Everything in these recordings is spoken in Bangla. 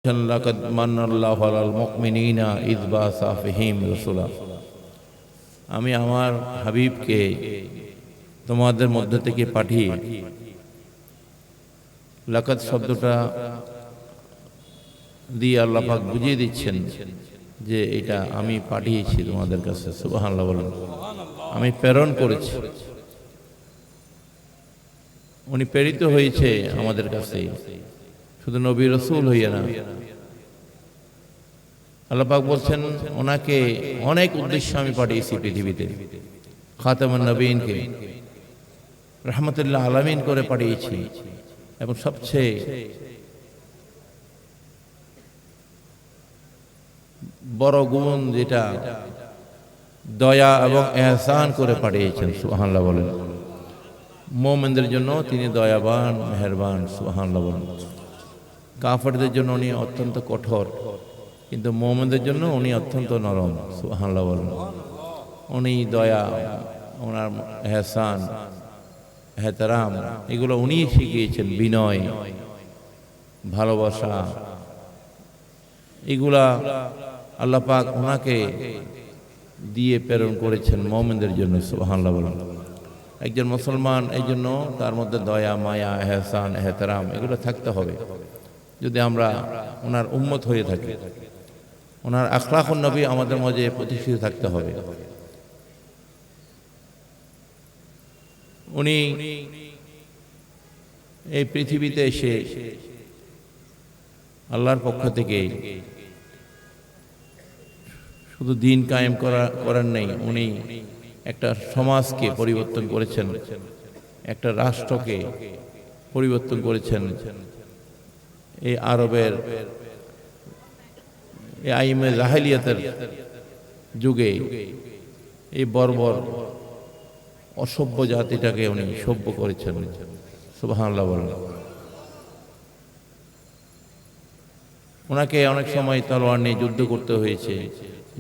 লাকাদ মান্নাল্লাহু আলাল মুমিনিনা ইয বা'সা ফীহিম রাসূলা। আমি আমার হাবিবকে তোমাদের মধ্য থেকে পাঠিয়ে, লাকাদ শব্দটা দিয়ে আল্লাহ পাক বুঝিয়ে দিচ্ছেন যে এটা আমি পাঠিয়েছি তোমাদের কাছে। সুবহানাল্লাহ বলেন। আমি প্রেরণ করেছি, উনি প্রেরিত হয়েছে আমাদের কাছে, শুধু নবী রাসূল হইয়া না। আল্লাহ পাক বলছেন ওনাকে অনেক উদ্দেশ্যে আমি পাঠিয়েছি পৃথিবীতে। খাতামুন নবীনকে রাহমাতুল্লাহ আলামিন করে পাঠিয়েছি, এবং সবচেয়ে বড় গুণ যেটা দয়া এবং ইহসান করে পাঠিয়েছেন। সুবহানাল্লাহ বলেন। মুমিনদের জন্য তিনি দয়াবান, মেহেরবান। সুবহানাল্লাহ বলেন। কাফেরদের জন্য উনি অত্যন্ত কঠোর, কিন্তু মুমিনদের জন্য উনি অত্যন্ত নরম। সুবহানাল্লাহ বলেন। উনি দয়া, ওনার ইহসান, এহতেরাম, এগুলো উনি শিখিয়েছেন। বিনয়, ভালোবাসা, এগুলা আল্লাহ পাক ওনাকে দিয়ে প্রেরণ করেছেন মুমিনদের জন্য। সুবহানাল্লাহ বলেন। একজন মুসলমান এই জন্য তার মধ্যে দয়া, মায়া, ইহসান, এহতেরাম এগুলো থাকতে হবে যদি আমরা ওনার উম্মত হয়ে থাকি। ওনার আখলাকুন নবী আমাদের মাঝে প্রতিষ্ঠিত থাকতে হবে। উনি এই পৃথিবীতে এসে আল্লাহর পক্ষ থেকে শুধু দিন কায়েম করার নেই, উনি একটা সমাজকে পরিবর্তন করেছেন, একটা রাষ্ট্রকে পরিবর্তন করেছেন। এই আরবের এই আইমে জাহেলিয়াতের যুগে এই বর্বর অসভ্য জাতিটাকে উনি সভ্য করেছেন। সুবহানাল্লাহ বলেন। ওনাকে অনেক সময় তলোয়ার নিয়ে যুদ্ধ করতে হয়েছে,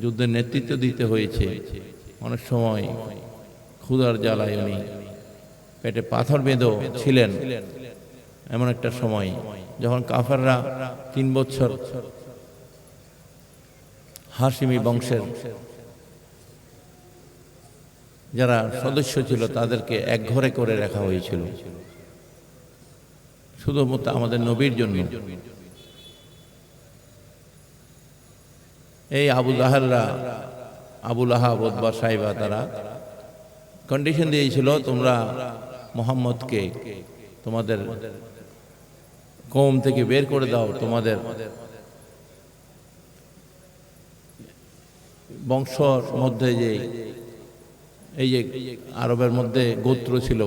যুদ্ধের নেতৃত্ব দিতে হয়েছে। অনেক সময় ক্ষুধার জ্বালায় উনি পেটে পাথর বেঁধে ছিলেন। এমন একটা সময় যখন কাফেররা 3 বছর হাশিমি বংশের যারা সদস্য ছিল তাদেরকে এক ঘরে করে রাখা হয়েছিল, শুধুমাত্র আমাদের নবীর জন্য। এই আবু জাহেলরা, আবু লাহাব, উতবা, সাইবা, তারা কন্ডিশন দিয়েছিল, তোমরা মুহাম্মদকে তোমাদের কওম থেকে বের করে দাও, তোমাদের বংশর মধ্যে যে এই যে আরবের মধ্যে গোত্র ছিল,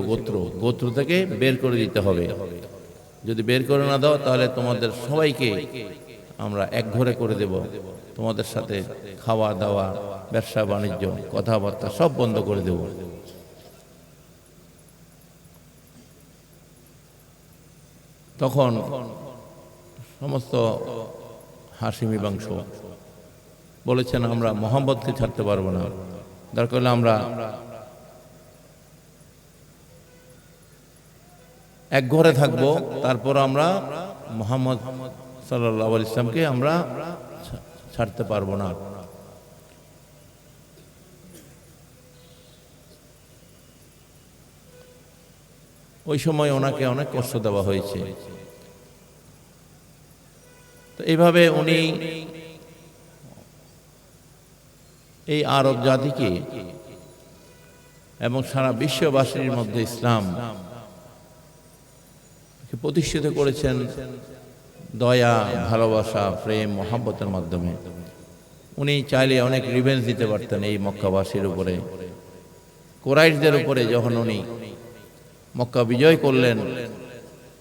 গোত্র থেকে বের করে দিতে হবে। যদি বের করে না দাও তাহলে তোমাদের সবাইকে আমরা এক ঘরে করে দেব, তোমাদের সাথে খাওয়া দাওয়া, ব্যবসা বাণিজ্য, কথাবার্তা সব বন্ধ করে দেব। তখন সমস্ত হাশিমি বংশ বলেছেন আমরা মুহাম্মদকে ছাড়তে পারবো না, দরকার হলে আমরা এক ঘরে থাকবো, তারপর আমরা মুহাম্মদ সাল্লাল্লাহু আলাইহি ওয়াসাল্লামকে আমরা ছাড়তে পারবো না। ওই সময় ওনাকে অনেক কষ্ট দেওয়া হয়েছে। তো এইভাবে উনি এই আরব জাতিকে এবং সারা বিশ্ববাসীর মধ্যে ইসলাম প্রতিষ্ঠিত করেছেন দয়া, ভালোবাসা, প্রেম, মহব্বতের মাধ্যমে। উনি চাইলে অনেক রিভেঞ্জ দিতে পারতেন এই মক্কাবাসীর উপরে, কুরাইশদের উপরে। যখন উনি মক্কা বিজয় করলেন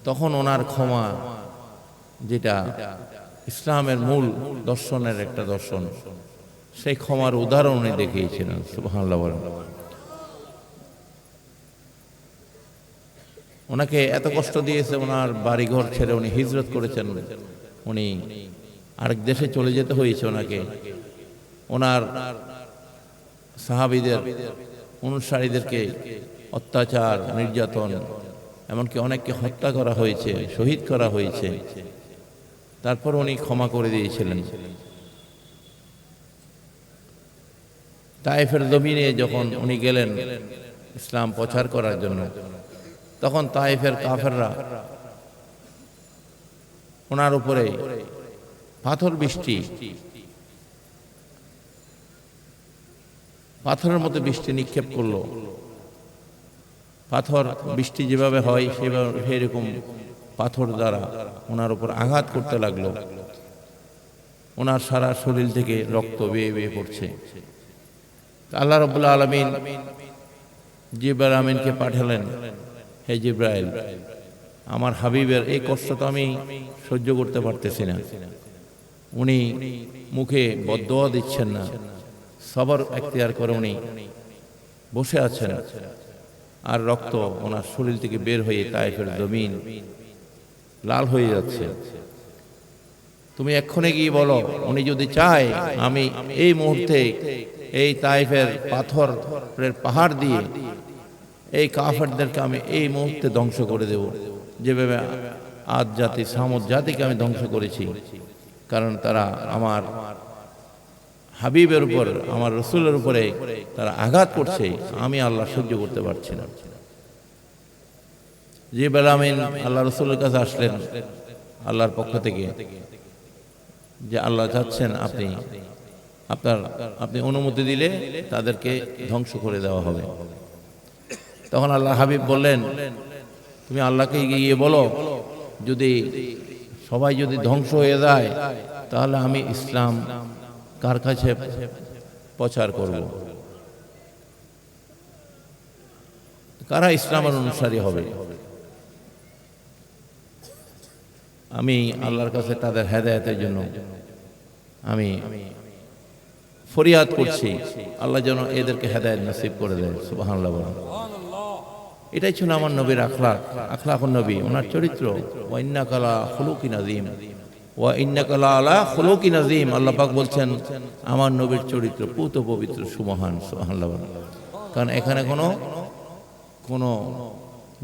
তখন ওনার ক্ষমা, যেটা ইসলামের মূল দর্শনের একটা দর্শন, সেই ক্ষমার উদাহরণ উনি দেখিয়েছিলেন। সুবহানাল্লাহ বলেন। ওনাকে এত কষ্ট দিয়েছে, ওনার বাড়িঘর ছেড়ে উনি হিজরত করেছেন, উনি আরেক দেশে চলে যেতে হয়েছে ওনাকে। ওনার সাহাবীদের, অনুসারীদেরকে অত্যাচার, নির্যাতন, এমনকি অনেককে হত্যা করা হয়েছে, শহীদ করা হয়েছে। তারপর উনি ক্ষমা করে দিয়েছিলেন। তায়েফের জমিনে যখন উনি গেলেন ইসলাম প্রচার করার জন্য, তখন তায়েফের কাফেররা ওনার উপরে পাথর বৃষ্টি, পাথরের মতো বৃষ্টি নিক্ষেপ করলো। পাথর বৃষ্টি যেভাবে হয় সেরকম পাথর দ্বারা ওনার উপর আঘাত করতে লাগলো। ওনার সারা শরীর থেকে রক্ত বেয়ে বেয়ে পড়ছে। আল্লাহ রাব্বুল আলামিন জিবরাইল আমিনকে পাঠালেন, হে জিবরাইল, আমার হাবিবের এই কষ্ট তো আমি সহ্য করতে পারতেছি না। উনি মুখে বদদোয়া দিচ্ছেন না, সবর এখতিয়ার করে উনি বসে আছেন, আর রক্ত ওনার শরীর থেকে বের হয়ে তায়েফের জমিন লাল হয়ে যাচ্ছে। তুমি এক্ষণে গিয়ে বলো, উনি যদি চায় আমি এই মুহূর্তে এই তায়েফের পাথরের পাহাড় দিয়ে এই কাফেরদেরকে আমি এই মুহূর্তে ধ্বংস করে দেব, যেভাবে আদ জাতি সামুদ জাতিকে আমি ধ্বংস করেছি। কারণ তারা আমার হাবিবের উপর, আমার রসুলের উপরে তারা আঘাত করছে, আমি আল্লাহ সহ্য করতে পারছি না। জিবরাইল আমিন আল্লাহ রসুলের কাছে আসলেন আল্লাহর পক্ষ থেকে, যে আল্লাহ চাচ্ছেন আপনি অনুমতি দিলে তাদেরকে ধ্বংস করে দেওয়া হবে। তখন আল্লাহ হাবিব বললেন, তুমি আল্লাহকে গিয়ে বলো, যদি সবাই যদি ধ্বংস হয়ে যায় তাহলে আমি ইসলাম কার কাছে প্রচার করব? কারা ইসলামের অনুসারী হবে? আমি আল্লাহর কাছে তাদের হেদায়েতের জন্য আমি ফরিয়াদ করছি, আল্লাহ যেন এদেরকে হেদায়েত নসিব করে দেয়। সুবহানাল্লাহ বলেন। এটাই ছিল আমার নবীর আখলাকুন নবী, ওনার চরিত্র। ওয়া ইন্নাকা লা খুলুকিন আযীম, ওয়া ইন্নাকা লা আলা খুলুকিন আযীম। আল্লাহ পাক বলছেন আমার নবীর চরিত্র পুত পবিত্র সুমহান। সুবহানাল্লাহ বলেন। কারণ এখানে কোনো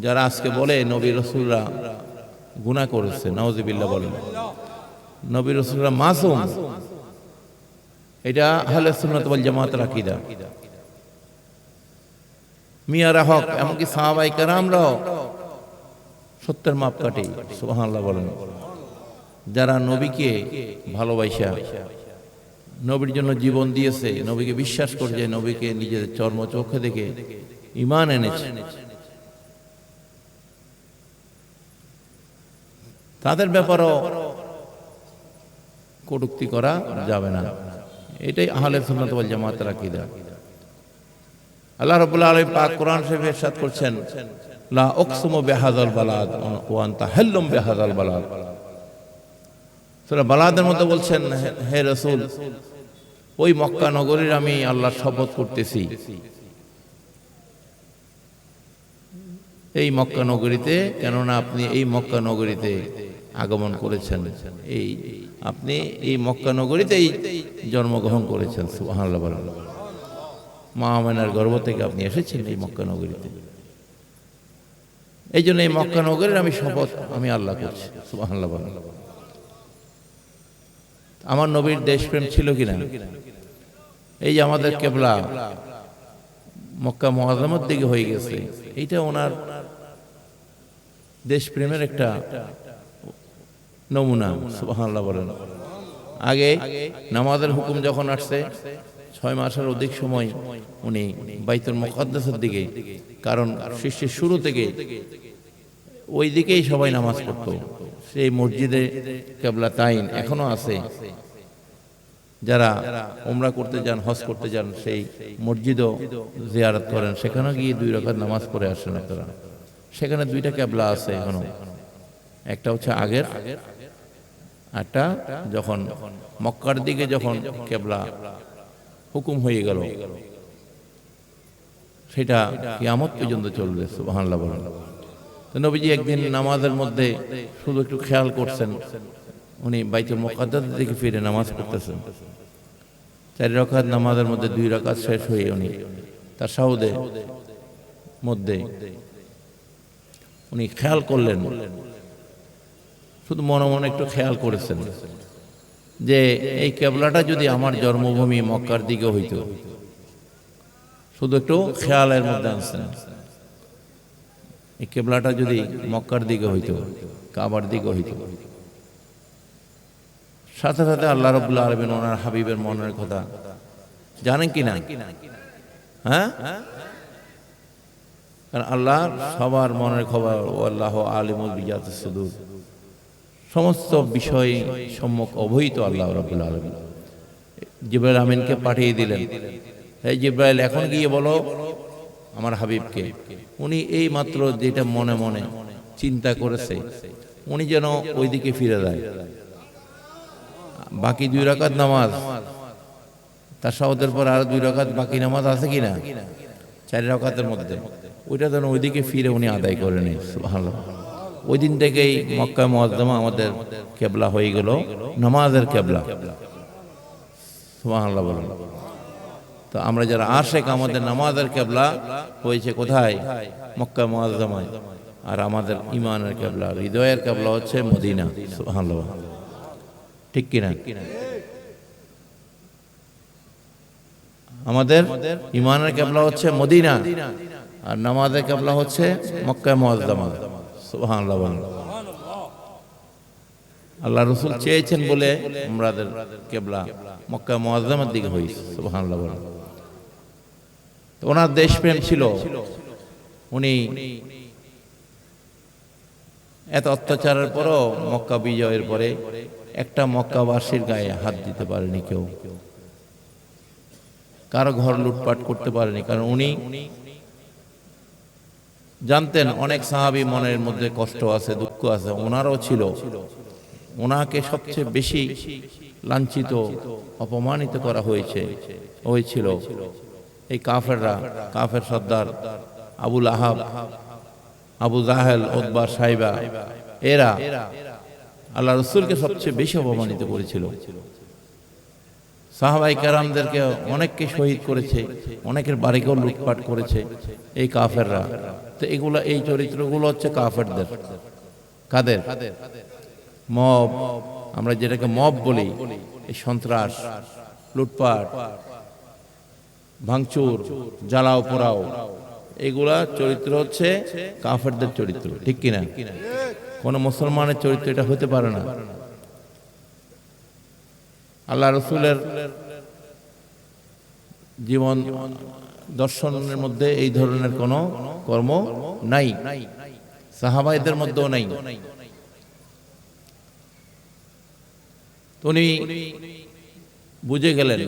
যারা আজকে বলে নবী রাসূলরা গুনাহ করেছে, নাউযুবিল্লাহ বলেন, নবী রাসূলরা মাসুম, এটা আহলে সুন্নাত ওয়াল জামাতের আকীদা। মিয়ারা হক, এমনকি সাহাবায়ে কেরামরাও সত্যের মাপকাঠি। সুবহানাল্লাহ বলেন। যারা নবীকে ভালোবাসা, নবীর জন্য জীবন দিয়েছে, নবীকে বিশ্বাস করছে, নবীকে নিজের চর্ম চোখে দেখে ঈমান এনেছে, তাদের ব্যাপারেও কটূক্তি করা যাবে না। এটাই আহলে সুন্নাত ওয়াল জামাতের আকীদা। আল্লাহ রাব্বুল আলামিন পাক কোরআন শরীফে ইরশাদ করছেন, লা উকসিমু বিহাযাল বালাদ ওয়া আনতা হাল্লুম বিহাযাল বালাদ। সূরা বালাদের মধ্যে বলছেন, হে রাসূল, ওই মক্কা নগরীর আমি আল্লাহর শপথ করতেছি, এই মক্কা নগরীতে, কেননা আপনি এই মক্কা নগরীতে আগমন করেছেন, আপনি এই মক্কা নগরীতেই জন্মগ্রহণ করেছেন। সুবহানাল্লাহ বলেন। মা আমেনার গর্ভ থেকে আপনি এসেছেন এই মক্কা নগরীতে। এই জন্য এই মক্কা নগরীর আমি শপথ আমি আল্লাহ করছি। সুবহানাল্লাহ বলেন। আমার নবীর দেশপ্রেম ছিল কিনা? এই যে আমাদের কিবলা মক্কা মুআজ্জামার দিকে হয়ে গেছে, এইটা ওনার দেশপ্রেমের একটা নমুনা। সুবহানাল্লাহ বলেন। আগে নামাজের হুকুম যখন আসছে 6 মাসের অধিক সময় উনি বাইতুল মুকাদ্দাসের দিকে, কারণ সৃষ্টির শুরু থেকে ওই দিকেই সবাই নামাজ পড়তো। সেই মসজিদে কিবলাতাইন এখনো আছে। যারা উমরা করতে যান, হজ করতে যান, সেই মসজিদও জিয়ারত করেন, সেখানে গিয়ে 2 রাকাত নামাজ পড়ে আসেন আপনারা। সেখানে 2টা কিবলা আছে এখনো। একটা হচ্ছে আগের, একটা যখন মক্কার দিকে যখন কিবলা হুকুম হয়ে গেল, সেটা কিয়ামত পর্যন্ত চলবে। সুবহানাল্লাহ বলেন। তো নবীজি একদিন নামাজের মধ্যে শুধু একটু খেয়াল করছেন, উনি বাইতুল মুকাদ্দাসের দিকে ফিরে নামাজ পড়তেছেন। 4 রাকাত নামাজের মধ্যে 2 রাকাত শেষ হয়ে উনি তাশাহুদের মধ্যে উনি খেয়াল করলেন শুধু মনে মনে একটু খেয়াল করেছেন যে এই কেবলাটা যদি আমার জন্মভূমি মক্কার দিকে হইতো, শুধু একটু খেয়ালের মধ্যে আনছেন, এই কেবলাটা যদি মক্কার দিকে হইতো, কাবার দিকে হইতো, সাথে সাথে আল্লাহ রাব্বুল আলামিন ওনার হাবিবের মনের কথা জানেন কি না? হ্যাঁ, কারণ আল্লাহ সবার মনের খবর, আল্লাহু আলিমুল বিজাতিস সুদূর, সমস্ত বিষয় সম্মুখ অবহিত আল্লাহ রাব্বুল আলামিন। জিবরাইল আমিনকে পাঠিয়ে দিলেন, এই জিবরাইল এখন গিয়ে বলো আমার হাবিবকে, উনি এই মাত্র যেটা মনে মনে চিন্তা করেছে উনি যেন ওইদিকে ফিরে যায়। বাকি 2 রাকাত নামাজ, তাশাহুদের পর আর 2 রাকাত বাকি নামাজ আছে কিনা 4 রাকাতের মধ্যে, ওইটা যেন ওইদিকে ফিরে উনি আদায় করে নেন। সুবহানাল্লাহ। ওই দিন থেকেই মক্কা মুআজ্জামা আমাদের কেবলা হয়ে গেল, নামাজের কেবলা। সুবহানাল্লাহ বলেন। তো আমরা যারা আশেক, আমাদের নামাজের কেবলা হয়েছে কোথায়? মক্কা মুআজ্জামায়। আর আমাদের ইমানের কেবলা, হৃদয়ের কেবলা হচ্ছে মদিনা। সুবহানাল্লাহ, ঠিক কিনা? আমাদের ইমানের কেবলা হচ্ছে মদিনা, আর নামাজের কেবলা হচ্ছে মক্কা মুআজ্জামা। সুবহানাল্লাহ বলেন। আল্লাহ রাসূল চেয়েছেন বলে আমাদের কেবলা মক্কা মুআজ্জামার দিকে হয়েছে। সুবহানাল্লাহ বলেন। তো ওনার দেশপ্রেম ছিল, উনি এত অত্যাচারের পরও মক্কা বিজয়ের পরে একটা মক্কাবাসীর গায়ে হাত দিতে পারেনি কেউ, কারো ঘর লুটপাট করতে পারেনি। কারণ উনি জানতেন অনেক সাহাবী মনের মধ্যে কষ্ট আছে, দুঃখ আছে, ওনারও ছিল। ওনাকে সবচেয়ে বেশি লাঞ্ছিত, অপমানিত করা হয়েছিল এই কাফেররা, কাফের সর্দার আবু লাহাব, আবু জাহেল, উতবা, সাইবা, এরা আল্লাহ রাসূলকে সবচেয়ে বেশি অপমানিত করেছিল। সাহাবায়ে কেরামদেরকে অনেককে শহীদ করেছে, অনেকের বাড়িকেও লুটপাট করেছে এই কাফেররা। তো এগুলা, এই চরিত্রগুলো হচ্ছে কাফেরদের। কাদের? মব, আমরা যেটাকে মব বলি, এই সন্ত্রাস, লুটপাট, ভাঙচুর, জ্বালাও পোড়াও, এগুলা চরিত্র হচ্ছে কাফেরদের চরিত্র, ঠিক কিনা? কোন মুসলমানের চরিত্র এটা হতে পারে না। আল্লাহ রাসূলের জীবন দর্শনের মধ্যে এই ধরনের কোন কর্ম নাই, সাহাবাইদের মধ্যেও নাই। উনি বুঝে গেলেন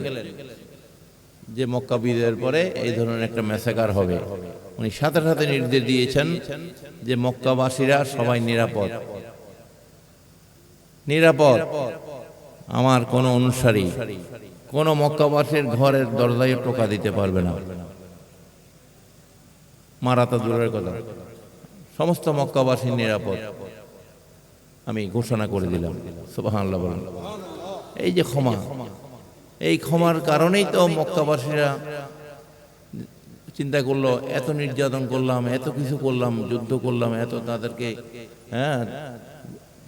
যে মক্কা বিজয়ের পরে এই ধরনের একটা ম্যাসাকার হবে। উনি সাথে সাথে নির্দেশ দিয়েছেন যে মক্কাবাসীরা সবাই নিরাপদ, নিরাপদ। আমার কোন অনুসারী কোন মক্কাবাসীর ঘরের দরজায় টোকা দিতে পারবে না। মারা তো দূরের কথা, সমস্ত মক্কাবাসী নিরাপদ আমি ঘোষণা করে দিলাম। সুবহানাল্লাহ বলেন। এই যে ক্ষমা, এই ক্ষমার কারণেই তো মক্কাবাসীরা চিন্তা করলো, এত নির্যাতন করলাম, এত কিছু করলাম, যুদ্ধ করলাম, এত তাদেরকে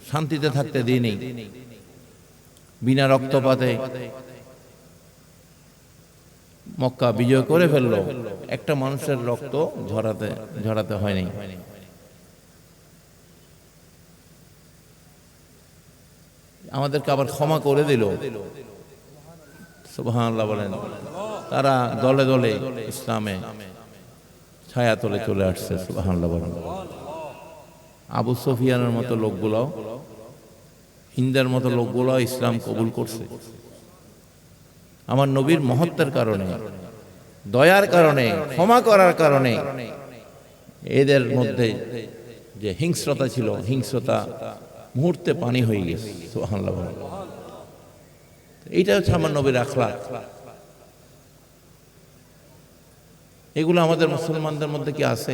শান্তিতে থাকতে দিইনি, বিনা রক্তপাতে মক্কা বিজয় করে ফেললো, একটা মানুষের রক্ত ঝরাতে হয়নি। আমাদেরকে আবার ক্ষমা করে দিল। সুবহানাল্লাহ বলেন। তারা দলে দলে ইসলামে ছায়াতলে চলে আসছে। সুবহানাল্লাহ বলেন। আবু সুফিয়ানের মতো লোকগুলো, হিন্দের মতো লোকগুলো ইসলাম কবুল করছে আমার নবীর মহত্বের কারণে, দয়ার কারণে, ক্ষমা করার কারণে। এদের মধ্যে যে হিংস্রতা ছিল, হিংস্রতা মুহূর্তে পানি হয়ে গেছে। সুবহানাল্লাহ বলেন। এইটা হচ্ছে আমার নবীর আখলাক। এগুলো আমাদের মুসলমানদের মধ্যে কি আছে?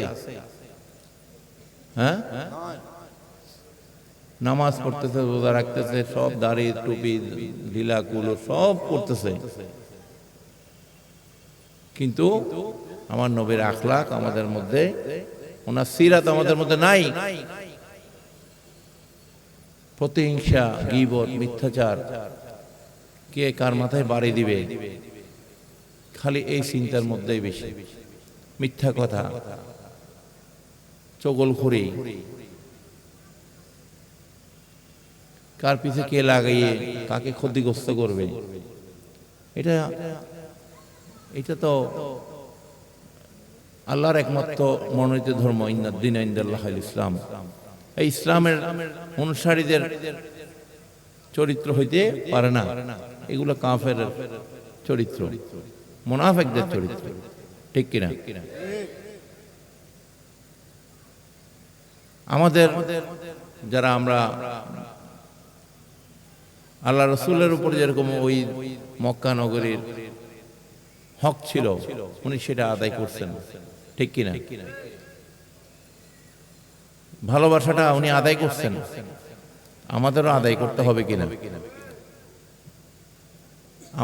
হ্যাঁ, নামাজ পড়তেছে, রোজা রাখতেছে, সব দাড়ি টুপি ঢিলা কুলো সব করতেছে, কিন্তু আমার নবীর আখলাক আমাদের মধ্যে, ওনার সিরাত আমাদের মধ্যে নাই। প্রতিহিংসা, গীবত, মিথ্যাচার কে কার মাথায় বাড়ি দিবে, খালি এই চিন্তার মধ্যেই বেশি। মিথ্যা কথা, চগলখড়ি, কার পিছে কে লাগাইয়ে কাকে ক্ষতিগ্রস্ত করবে, এটা তো আল্লাহর একমাত্র মনোনীত ধর্ম, ইন্নাদ-দীনা ইনদাল্লাহিল ইসলাম। এই ইসলামের অনুসারীদের চরিত্র হইতে পারে না, এগুলো কাফের চরিত্র, মুনাফিকদের চরিত্র, ঠিক কিনা? আমাদের যারা আমরা আল্লাহ রসুলের উপর যেরকম ওই মক্কা নগরীর হক ছিল, উনি সেটা আদায় করছেন, ঠিক কিনা? ভালোবাসাটা উনি আদায় করছেন, আমাদেরও আদায় করতে হবে কিনা?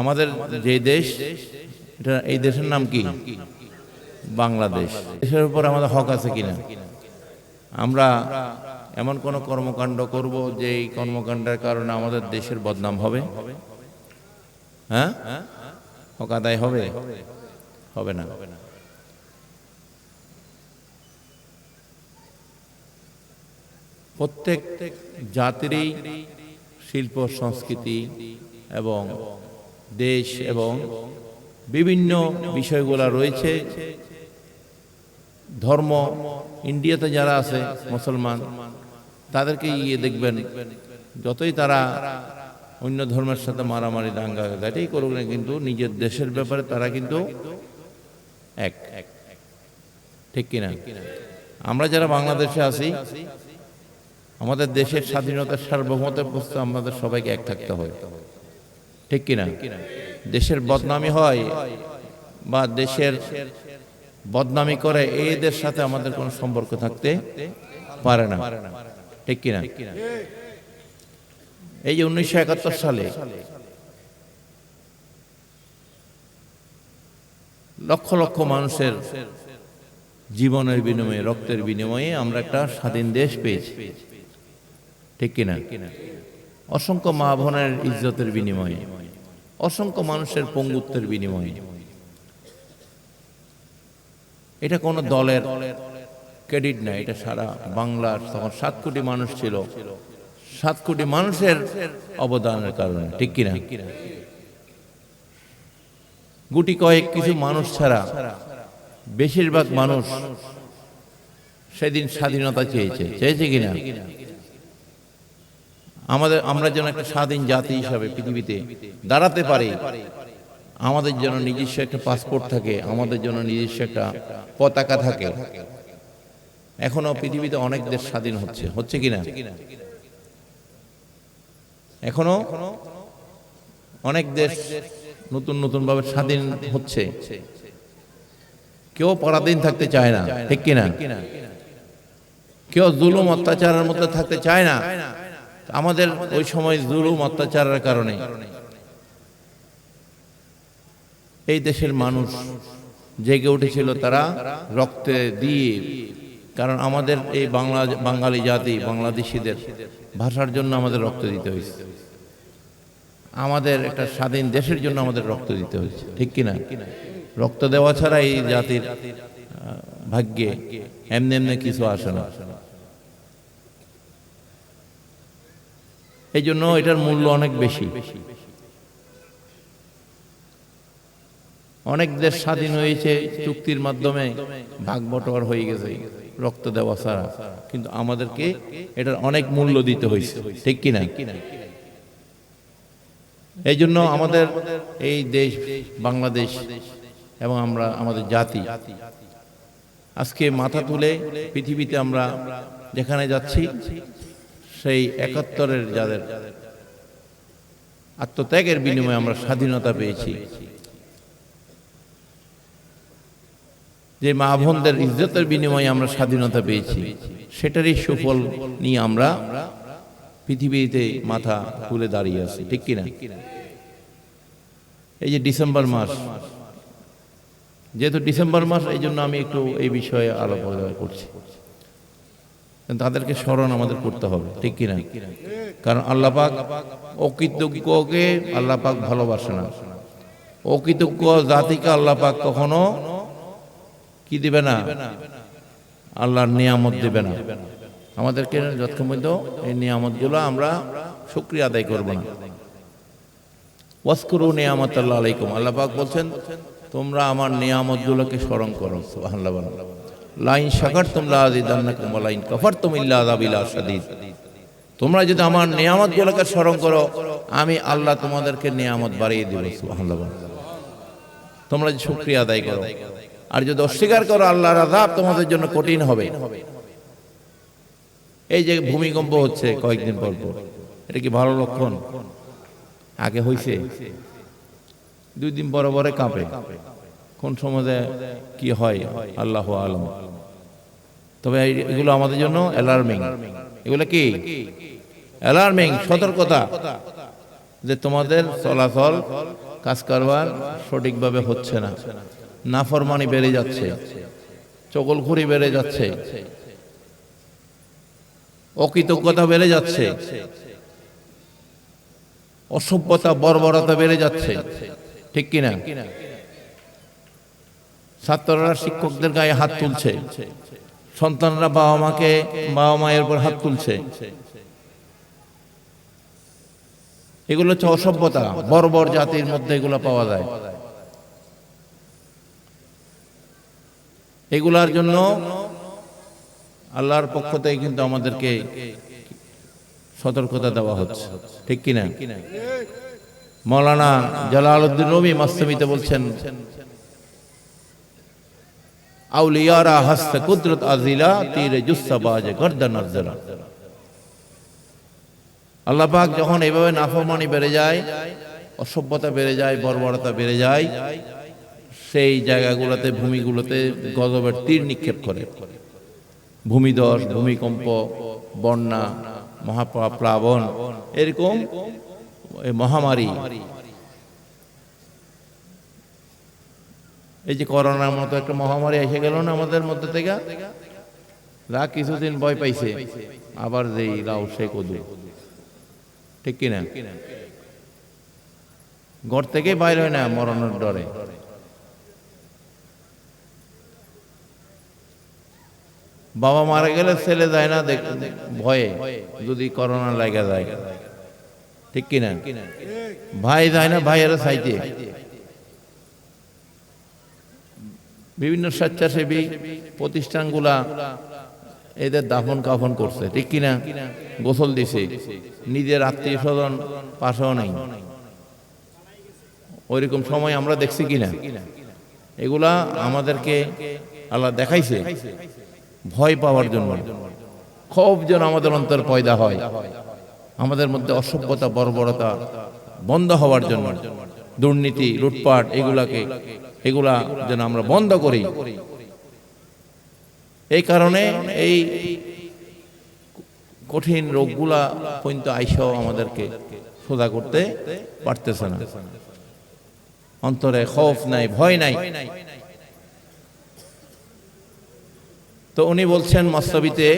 আমাদের যে দেশ, এটা এই দেশের নাম কি? বাংলাদেশ। দেশের উপর আমাদের হক আছে কিনা? আমরা এমন কোন কর্মকাণ্ড করব যে এই কর্মকাণ্ডের কারণে আমাদের দেশের বদনাম হবে? হ্যাঁ, হক আদায় হবে? হবে না। প্রত্যেক জাতিরই শিল্প সংস্কৃতি এবং দেশ এবং বিভিন্ন বিষয়গুলো রয়েছে। ধর্ম, ইন্ডিয়াতে যারা আছে মুসলমান, তাদেরকে গিয়ে দেখবেন যতই তারা অন্য ধর্মের সাথে মারামারি দাঙ্গা এটাই করুক না, কিন্তু নিজের দেশের ব্যাপারে তারা কিন্তু এক, ঠিক কিনা? আমরা যারা বাংলাদেশে আছি, আমাদের দেশের স্বাধীনতার সার্বভৌমত্বের প্রশ্নে আমাদের সবাইকে এক থাকতে হয়, ঠিক কিনা? দেশের বদনামি হয় বা দেশের বদনামি করে, এদের সাথে আমাদের কোনো সম্পর্ক থাকতে পারে না, ঠিক কিনা? এই যে 1971 সালে লক্ষ লক্ষ মানুষের জীবনের বিনিময়ে, রক্তের বিনিময়ে আমরা একটা স্বাধীন দেশ পেয়েছি, ঠিক কিনা? অসংখ্য মা বোনের ইজ্জতের বিনিময়ে, অসংখ্য মানুষের পঙ্গুত্বের বিনিময়ে। এটা কোনো দলের ক্রেডিট না, এটা সারা বাংলার তখন 7 কোটি মানুষ ছিল, 7 কোটি মানুষের অবদানের কারণে, ঠিক কিনা? গুটি কয়েক কিছু মানুষ ছাড়া বেশিরভাগ মানুষ সেদিন স্বাধীনতা চেয়েছে কিনা? আমরা যেন একটা স্বাধীন জাতি হিসাবে পৃথিবীতে দাঁড়াতে পারি, আমাদের জন্য নিজস্ব একটা পাসপোর্ট থাকে, আমাদের জন্য নিজস্ব একটা পতাকা থাকে। এখনো পৃথিবীতে অনেক দেশ স্বাধীন হচ্ছে কিনা? এখনো অনেক দেশ নতুন নতুন ভাবে স্বাধীন হচ্ছে। কেউ পরাধীন থাকতে চায় না, ঠিক কিনা? কেউ জুলুম অত্যাচারের মধ্যে থাকতে চায় না। আমাদের ওই সময় জুলুম অত্যাচারের কারণে এই দেশের মানুষ জেগে উঠেছিল, তারা রক্তে দিয়ে, কারণ আমাদের এই বাঙালি জাতি, বাংলাদেশিদের ভাষার জন্য আমাদের রক্ত দিতে হয়েছে, আমাদের একটা স্বাধীন দেশের জন্য আমাদের রক্ত দিতে হয়েছে, ঠিক কিনা? রক্ত দেওয়া ছাড়া এই জাতির ভাগ্যে এমনি এমনি কিছু আসে না। এই জন্য এটার মূল্য অনেক বেশি। অনেক দেশ স্বাধীন হয়েছে চুক্তির মাধ্যমে, ভাগ বটোয়ার হয়ে গেছে রক্ত দেওয়া ছাড়া, কিন্তু আমাদেরকে এটার অনেক মূল্য দিতে হয়েছে, ঠিক কিনা? এই জন্য আমাদের এই দেশ বাংলাদেশ এবং আমরা আমাদের জাতি আজকে মাথা তুলে পৃথিবীতে আমরা যেখানে যাচ্ছি, সেই 71-এর যাদের আত্মত্যাগের বিনিময়ে আমরা স্বাধীনতা পেয়েছি, যে মা বোনদের ইজ্জতের বিনিময়ে আমরা স্বাধীনতা পেয়েছি, সেটারই সুফল নিয়ে আমরা পৃথিবীতে মাথা তুলে দাঁড়িয়ে আছি, ঠিক কিনা? এই যে ডিসেম্বর মাস, যেহেতু ডিসেম্বর মাস, এই জন্য আমি একটু এই বিষয়ে আলোচনা করছি। তাদেরকে স্মরণ আমাদের করতে হবে, ঠিক কিনা? কারণ আল্লাহ পাক অকৃতজ্ঞকে আল্লাহ পাক ভালোবাসে না। অকৃতজ্ঞ জাতিকে আল্লাহ পাক কখনো কি দিবে না? আল্লাহর নিয়ামত দিবে না। আমাদেরকে যতক্ষণ এই নিয়ামতগুলো আমরা শুকরিয়া আদায় করব না। ওয়াজকুরু নিয়ামাতাল্লাহ আলাইকুম, আল্লাহ পাক বলছেন তোমরা আমার নিয়ামতগুলোকে স্মরণ করো। সুবহানাল্লাহ। লাইন শাকারতুম লাযিদান্নাকুম ওয়া লাইন কাফারতুম ইল্লা আযাবিল শাদীদ। তোমরা যদি আমার নিয়ামতগুলোকে স্মরণ করো, আমি আল্লাহ তোমাদেরকে নিয়ামত বাড়িয়ে দেব। সুবহানাল্লাহ। তোমরা যদি শুকরিয়া আদায় করো, আর যদি অস্বীকার করো আল্লাহর আযাব তোমাদের জন্য কঠিন হবে। এই যে ভূমিকম্প হচ্ছে কয়েকদিন পর পর, এটা কি ভালো লক্ষণ? আগে হইছে, 2 দিন পরে পরে কাঁপে। কোন সময় কি হয় আল্লাহু আলাম। তবে এগুলো আমাদের জন্য অ্যালার্মিং। এগুলো কি অ্যালার্মিং, সতর্কতা যে তোমাদের চলাচল কাজ কারবার সঠিকভাবে হচ্ছে না, নাফরমানি বেড়ে যাচ্ছে, চগলখুরি বেড়ে যাচ্ছে, অকৃতজ্ঞতা বেড়ে যাচ্ছে, অসভ্যতা বর্বরতা বেড়ে যাচ্ছে, ঠিক কিনা? ছাত্ররা শিক্ষকদের গায়ে হাত তুলছে, সন্তানরা বাবা মায়ের উপর হাত তুলছে। এগুলো হচ্ছে অসভ্যতা, বর্বর জাতির মধ্যে এগুলো পাওয়া যায়। এগুলার জন্য আল্লাহর পক্ষ থেকে কিন্তু আমাদেরকে সতর্কতা দেওয়া হচ্ছে, ঠিক কিনা? মাওলানা জালালউদ্দিন রুমি মাসনাবিতে বলছেন, আউলিয়ারা হাস্তে কুদরত আজিলা তীরে জুস্সা বাজে গর্দান আজলা। আল্লাহ পাক যখন এইভাবে নাফরমানি বেড়ে যায়, অসভ্যতা বেড়ে যায়, বর্বরতা বেড়ে যায়, সেই জায়গাগুলোতে ভূমিগুলোতে গজবের তীর নিক্ষেপ করে। ভূমিধস, ভূমিকম্প, বন্যা, মহাপ্লাবন, এরকম মহামারী। এই যে করোনার মতো একটা মহামারী এসে গেল না আমাদের মধ্যে থেকে, যা কিছুদিন ভয় পাইছে, আবার যেই লাউ সে কদু, ঠিক কিনা? ঘর থেকে বাইর হয় না মরণের ডরে। বাবা মারা গেলে ছেলে যায় না ভয়ে, যদি করোনা লাগা যায়, ঠিক কিনা? ভাই যায় না ভাইয়েরা চাইতে। বিভিন্ন স্বেচ্ছাসেবী প্রতিষ্ঠানগুলা এদের দাফন কাফন করছে, ঠিক কিনা? গোসল দিছে, নিজের আত্মীয় স্বজন পাশেও নাই। ওইরকম সময় আমরা দেখছি কিনা? এগুলা আমাদেরকে আল্লাহ দেখাইছে ভয় পাওয়ার জন্য, ক্ষোভ যেন আমাদের অন্তর পয়দা হয়, আমাদের মধ্যে অসভ্যতা বর্বরতা বন্ধ হওয়ার জন্য, দুর্নীতি লুটপাট এগুলা যেন আমরা বন্ধ করি। এই কারণে এই কঠিন রোগগুলা পর্যন্ত আইসাও আমাদেরকে সোজা করতে পারতেছে না। অন্তরে খৌফ নাই, ভয় নাই। তো উনি বলছেন মাসনাবিতে,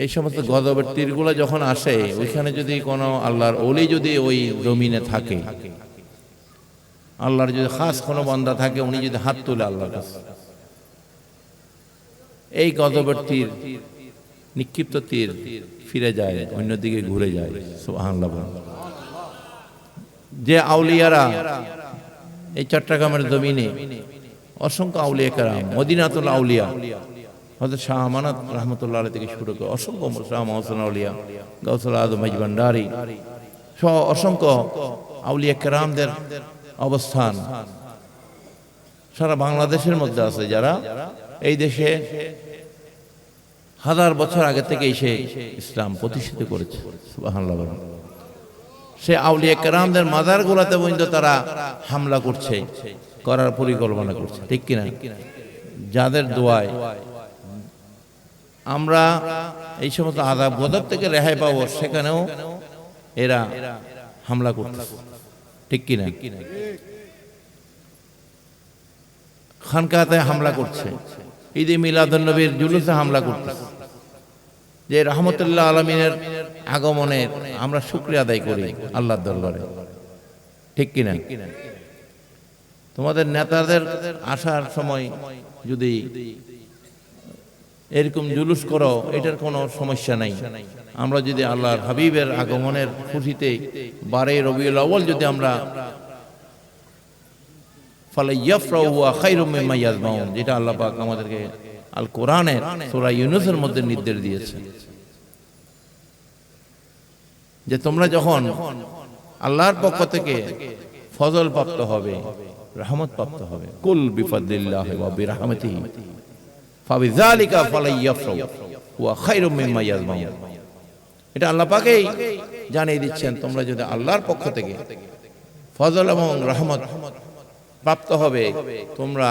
এই সমস্ত গজবের তীরগুলো যখন আসে, ওইখানে যদি কোনো আল্লাহর ওলি যদি ওই জমিনে থাকে, আল্লাহর যদি খাস কোনো বান্দা থাকে, উনি যদি হাত তুলে আল্লাহর কাছে, এই গজবের তীর, নিক্ষিপ্ত তীর ফিরে যায়, অন্যদিকে ঘুরে যায়। সুবহানাল্লাহ। যে আউলিয়ারা এই চট্টগ্রামের জমিনে অসংখ্য আউলিয়া কেরাম, মদিনাতুল আউলিয়া, হযরত শাহ আমানত রহমতুল্লাহ আলাইহি থেকে শুরু করে অসংখ্য শাহ মহসিন আউলিয়া, গাউসুল আজম ভান্ডারী সহ অসংখ্য আউলিয়া কেরামদের অবস্থান সারা বাংলাদেশের মধ্যে আছে, যারা এই দেশে হাজার বছর আগে থেকে এসে ইসলাম প্রতিষ্ঠিত করেছে। সুবহানাল্লাহ। সে আউলিয়া কেরামদের মাজারগুলোতে পর্যন্ত তারা হামলা করছে, করার পরিকল্পনা করছে, ঠিক কিনা? যাদের দোয়ায় আমরা এই সমস্ত আযাব গজব থেকে রেহাই পাবো, সেখানেও এরা হামলা করছে, ঠিক কিনা? খানকাতে হামলা করছে, ঈদে মিলাদুন্নবীর জুলুসে হামলা করতেছে, যে রহমতুল্লাহ আলমিনের আগমনের আমরা শুকরিয়া আদায় করি আল্লাহর দরবারে, ঠিক কিনা? তোমাদের নেতাদের আসার সময় যদি এরকম জুলুস করো, এটার কোনো সমস্যা নাই। আমরা যদি আল্লাহর হাবিবের আগমনের খুশিতে 12 রবিউল আউয়াল যদি আমরা ফালাইয়াফরাহু ওয়া খায়রুম মিম্মা ইয়াজমাউন, যেটা আল্লাহ পাক আমাদেরকে আল কোরআনের সূরা ইউনূসের মধ্যে নির্দেশ দিয়েছে, যে তোমরা যখন আল্লাহর পক্ষ থেকে ফজল প্রাপ্ত হবে, রহমত প্রাপ্ত হবে, কুল বিফাদলিল্লাহি ওয়া বিরহমাতিহি ফাবিযালিকা ফালাইয়াফরাহু ওয়া খায়রুম মিম্মা ইয়াজমাউন। এটা আল্লাহ পাকই জানিয়ে দিচ্ছেন, তোমরা যদি আল্লাহর পক্ষ থেকে ফজল এবং রহমত প্রাপ্ত হবে, তোমরা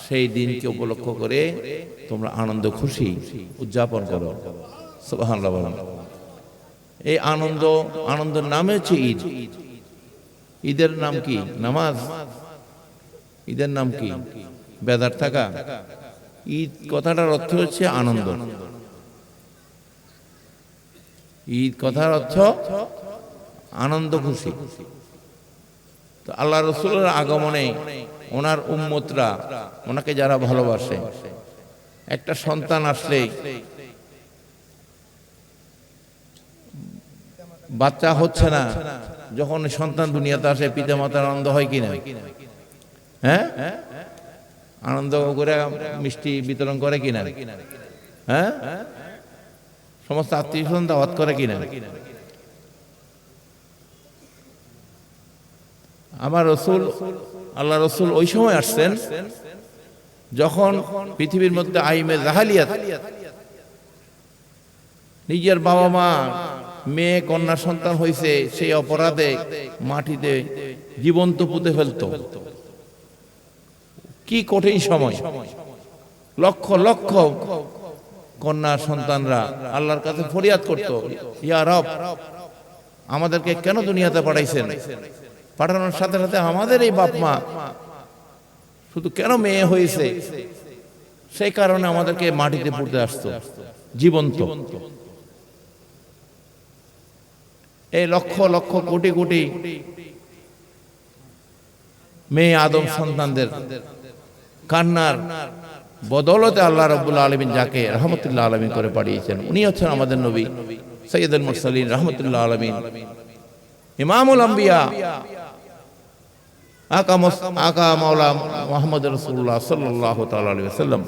সেই দিনকে উপলক্ষ করে তোমরা আনন্দ খুশি উদযাপন করো। সুবহানাল্লাহ বলেন। এই আনন্দের নামে হচ্ছে ঈদ। ঈদের নাম কি? নামাজ। ঈদের নাম কি? বেদার থাকা। ঈদ কথাটার অর্থ হচ্ছে আনন্দ। ঈদ কথার অর্থ আনন্দ খুশি। তো আল্লাহ রসুলের আগমনে ওনার উম্মতরা, ওনাকে যারা ভালোবাসে, একটা সন্তান আসলে বাচ্চা হচ্ছে না, যখন সন্তান দুনিয়াতে আসে পিতা মাতার আনন্দ হয় কিনা? হ্যাঁ, আনন্দ করে মিষ্টি বিতরণ করে কিনা? হ্যাঁ, সমস্ত আত্মীয় স্বজন দাওয়াত করে কিনা? আমার রসুল, আল্লাহ রসুল ওই সময় আসছেন যখন পৃথিবীর মধ্যে আইমে জাহালিয়াত, নিজের বাবা মা মেয়ে কন্যা সন্তান হয়েছে সেই অপরাধে মাটিতে জীবন্ত পুঁতে ফেলত। কি কঠিন সময়! লক্ষ লক্ষ কন্যা সন্তানরা আল্লাহর কাছে ফরিয়াদ করত, ইয়া রব, আমাদেরকে কেন দুনিয়াতে পাঠাইছেন? পাঠানোর সাথে সাথে আমাদের এই বাপ মা শুধু কেন মেয়ে হয়েছে, সেই কারণে আমাদেরকে মাটিতে পুঁতে আসতো জীবন্ত। এই লক্ষ লক্ষ কোটি কোটি মেয়ে আদম সন্তানদের কান্নার বদৌলতে আল্লাহ রাব্বুল আলামিন যাকে রহমতুল্লাহ আলামিন করে পাঠিয়েছেন, উনি হচ্ছেন আমাদের নবী সাইয়্যিদুল মুরসালিন রহমতুল্লাহ আলামিন, ইমামুল আম্বিয়া, আকা মাওলা মুহাম্মদ রাসূলুল্লাহ সাল্লাল্লাহু তাআলা আলাইহি ওয়াসাল্লাম।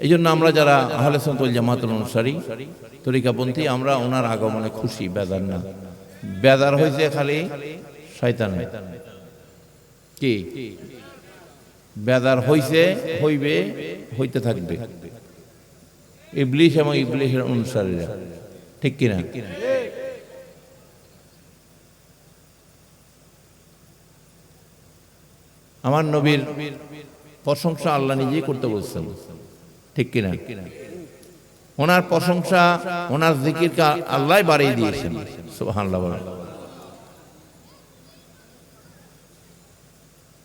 এই জন্য আমরা যারা আহলে সুন্নাত ওয়াল জামাতের অনুসারী, তরিকাপন্থী, আমরা ওনার আগমনে খুশি, বেজার না। বেজার হয়েছে খালি শয়তান। কি বেজার হইছে, হইবে, হইতে থাকবে ইবলিস এবং ইবলিসের অনুসারীরা, ঠিক কিনা? আমার নবীর প্রশংসা আল্লাহ নিজেই করতে বলছেন, ঠিক কিনা? ওনার প্রশংসা, ওনার জিকিরকে আল্লাহ বাড়িয়ে দিয়েছেন। সুবহানাল্লাহ বলেন।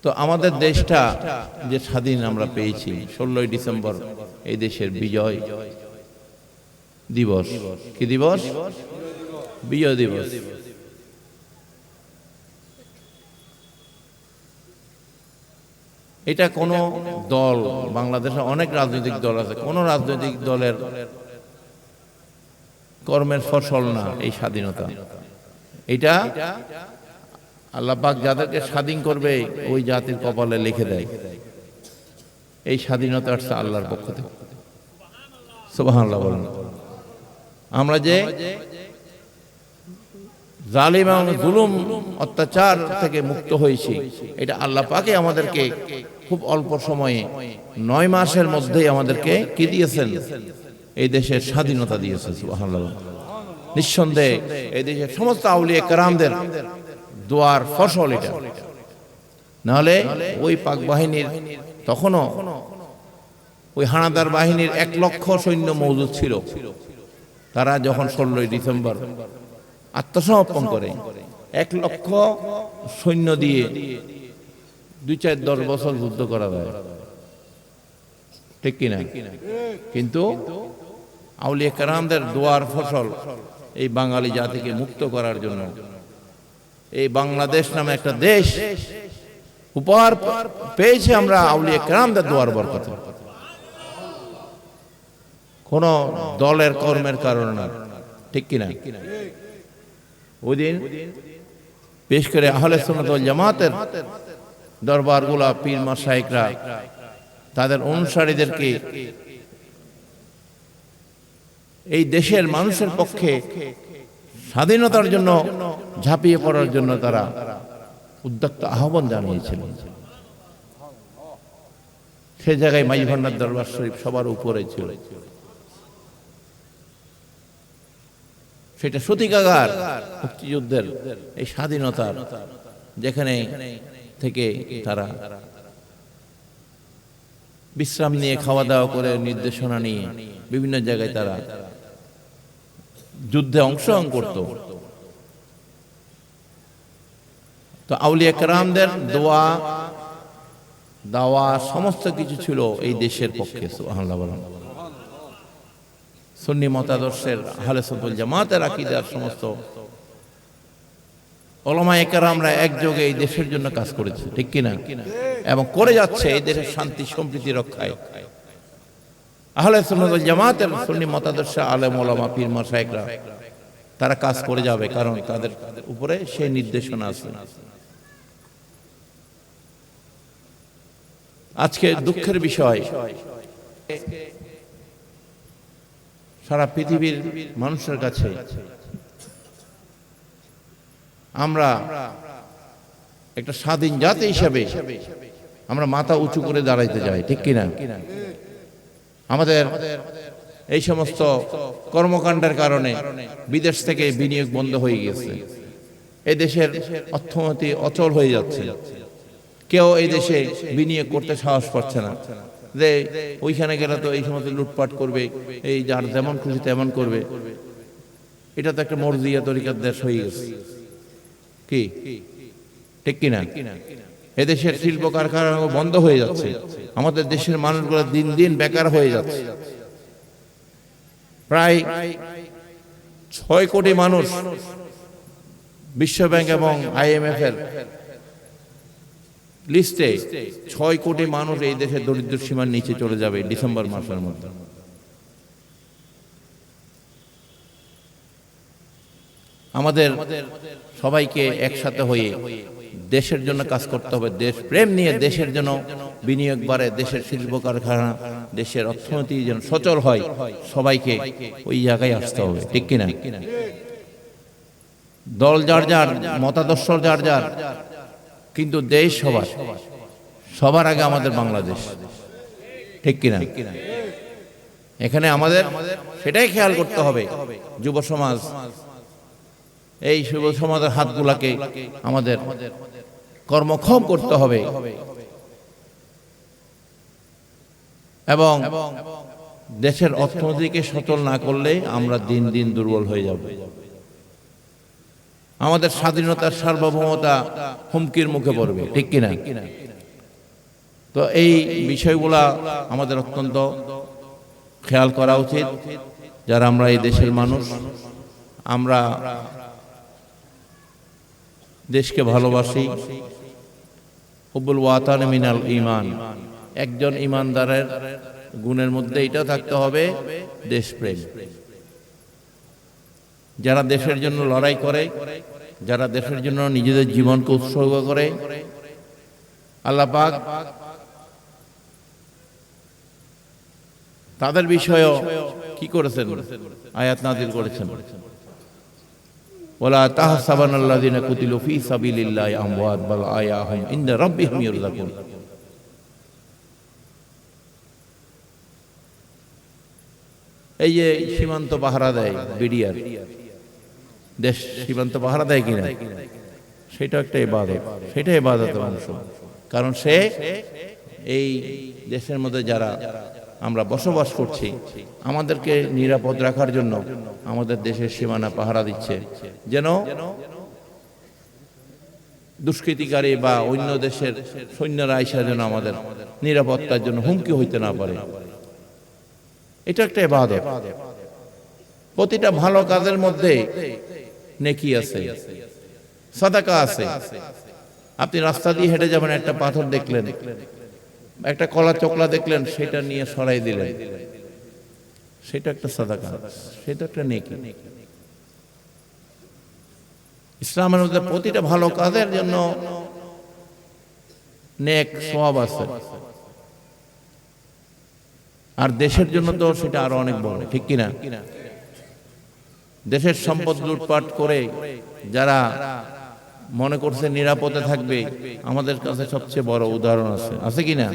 তো আমাদের দেশটা যে স্বাধীন আমরা পেয়েছি, 16ই ডিসেম্বর এই দেশের বিজয় দিবস। কি দিবস? বিজয় দিবস। এটা কোন দল, বাংলাদেশে অনেক রাজনৈতিক দল আছে, কোন রাজনৈতিক দলের কর্মের ফসল না এই স্বাধীনতা। এটা আল্লাহ পাক যাদেরকে স্বাধীন করবে ওই জাতির কপালে লিখে দেয়। এই স্বাধীনতা আসছে আল্লাহর পক্ষ থেকে। সুবহানাল্লাহ বলেন। আমরা যে জালিম এবং জুলুম অত্যাচার থেকে মুক্ত হয়েছি, এটা আল্লাহ পাকই আমাদেরকে খুব অল্প সময়ে 9 মাসের মধ্যেই আমাদেরকে কি দিয়েছেন? এই দেশের স্বাধীনতা দিয়েছেন। সুবহানাল্লাহ। নিঃসন্দেহে এই দেশের সমস্ত আউলিয়া কেরামদের দোয়ার ফসল এটা। নাহলে ওই পাক বাহিনীর তখনও ওই হানাদার বাহিনীর 1 লক্ষ সৈন্য মজুদ ছিল। তারা যখন 16ই ডিসেম্বর আত্মসমর্পণ করে 1 লক্ষ সৈন্য দিয়ে 2-4-10 বছর যুদ্ধ করা যায়, ঠিক কিনা? কিন্তু আউলিয়া কেরামদের দোয়ার ফসল এই বাঙালি জাতিকে মুক্ত করার জন্য এই বাংলাদেশ নামে একটা দেশ উপহার পেয়েছে আমরা আউলিয়া কেরামদের দোয়ার বরকতে, কোন দলের কর্মের কারণে না, ঠিক কিনা? ওই দিন বিশেষ করে আহলে সুন্নাত ওয়াল জামাতের দরবারগুলা, পীর মাশায়েখরা তাদের অনুসারীদেরকে এই দেশের মানুষের পক্ষে স্বাধীনতার জন্য ঝাঁপিয়ে পড়ার জন্য তারা উদ্যোক্ত আহ্বান জানিয়েছিলেন। সে জায়গায় মাঝি ভান্ডার দরবার শরীফ সবার উপরে ছিল। সেটা সতীকাগার মুক্তিযুদ্ধের এই স্বাধীনতার, যেখানে থেকে তারা বিশ্রাম নিয়ে, খাওয়া দাওয়া করে, নির্দেশনা নিয়ে বিভিন্ন জায়গায় তারা যুদ্ধে অংশগ্রহণ করত। তো আউলিয়া কেরামদের দোয়া দাওয়া সমস্ত কিছু ছিল এই দেশের পক্ষে। সুবহানাল্লাহ বলেন। সুন্নি মতাদর্শের আহলে সুন্নাত ওয়াল জামাতের আকীদার সমস্ত উলামায়ে কেরামরা একযোগে এই দেশের জন্য কাজ করেছে, ঠিক কিনা? এবং করে যাচ্ছে এই দেশের শান্তি সম্প্রীতি রক্ষায়। আহলে সুন্নাত ওয়াল জামাতের সুন্নি মতাদর্শে আলেম ওলামা পীর মাশায়েখরা তারা কাজ করে যাবে, কারণ তাদের উপরে সেই নির্দেশনা আছে। আজকে দুঃখের বিষয়, সারা পৃথিবীর মানুষের কাছে আমরা একটা স্বাধীন জাতি হিসেবে আমরা মাথা উঁচু করে দাঁড়াইতে যাই, ঠিক কিনা? আমাদের এই সমস্ত কর্মকাণ্ডের কারণে বিদেশ থেকে বিনিয়োগ বন্ধ হয়ে গেছে, এই দেশের অর্থনীতি অচল হয়ে যাচ্ছে। কেউ এই দেশে বিনিয়োগ করতে সাহস পাচ্ছে না, যে ওইখানে গেলে তো এই সমস্ত লুটপাট করবে, এই যার যেমন খুশি তেমন করবে। এটা তো একটা মরজিয়া তরিকার দেশ হয়ে গেছে, কি ঠিক কিনা? এদেশের শিল্প কারখানা বন্ধ হয়ে যাচ্ছে, আমাদের দেশের মানুষগুলো দিন দিন বেকার হয়ে যাচ্ছে। প্রায় 6 কোটি মানুষ বিশ্ব ব্যাংক এবং IMF এর লিস্টে 6 কোটি মানুষ এই দেশে দরিদ্র সীমার নিচে চলে যাবে ডিসেম্বর মাসের মধ্যে। আমাদের সবাইকে একসাথে হয়ে দেশের জন্য কাজ করতে হবে, দেশ প্রেম নিয়ে দেশের জন্য বিনিয়োগ বাড়ে, দেশের শিল্প কারখানা, দেশের অর্থনীতি যেন সচল হয়, সবাইকে ওই জায়গায় আসতে হবে, ঠিক কিনা? দল যার যার, মতাদর্শ যার যার, কিন্তু দেশ সবার, সবার আগে আমাদের বাংলাদেশ, ঠিক কিনা? এখানে আমাদের সেটাই খেয়াল করতে হবে। যুব সমাজ, এই যুব সমাজের হাতগুলাকে আমাদের কর্মক্ষম করতে হবে এবং দেশের অর্থনীতিকে সচল না করলে আমরা দিন দিন দুর্বল হয়ে যাব। আমাদের স্বাধীনতার সার্বভৌমতা হুমকির মুখে পড়বে, ঠিক কিনা? তো এই বিষয়গুলা আমাদের অত্যন্ত খেয়াল করা উচিত। যারা আমরা এই দেশের মানুষ, আমরা দেশকে ভালোবাসি। হুব্বুল ওয়াতান মিনাল ঈমান, একজন ঈমানদারের গুণের মধ্যে এটা থাকতে হবে, দেশপ্রেম। যারা দেশের জন্য লড়াই করে, যারা দেশের জন্য নিজেদের জীবনকে উৎসর্গ করে, আল্লাহ পাক তাদের বিষয়েও কি করেছেন? আয়াত নাযিল করেছেন, ওয়ালা তাহসাবানাল্লাযিনা কুতিলু ফী সাবিলিল্লাহি আমওয়াত বাল আহয়াহুম ইনদা রাব্বিহিম ইরযাকুন। এই যে সীমান্ত পাহারা দেয় বিডিআর, দেশ সীমান্ত পাহারা দেয় কিনা, সেটা একটা ইবাদত, সেটা ইবাদতের অংশ। কারণ সে এই দেশের মধ্যে যারা আমরা বসবাস করছি, আমাদেরকে নিরাপদ রাখার জন্য আমাদের দেশের সীমানা পাহারা দিচ্ছে, যেন দুষ্কৃতিকারী বা অন্য দেশের সৈন্যরা আইসা যেন আমাদের নিরাপত্তার জন্য হুমকি হইতে না পারে। এটা একটা ইবাদত। প্রতিটা ভালো কাজের মধ্যে নেকি আছে, সাদাকা আছে। আপনি রাস্তা দিয়ে হেঁটে যাবেন, একটা পাথর দেখলেন, একটা কলা চকলা দেখলেন, সেটা নিয়ে সরাই দিলেন, সেটা একটা সাদাকা, সেটা একটা নেকি। ইসলামের মধ্যে প্রতিটা ভালো কাজের জন্য নেক সওয়াব আছে। আর দেশের জন্য তো সেটা আরো অনেক বড়, ঠিক কিনা? দেশের সম্পদ লুটপাট করে যারা মনে করছে নিরাপদে থাকবে, আমাদের কাছে সবচেয়ে বড় উদাহরণ আছে কিনা?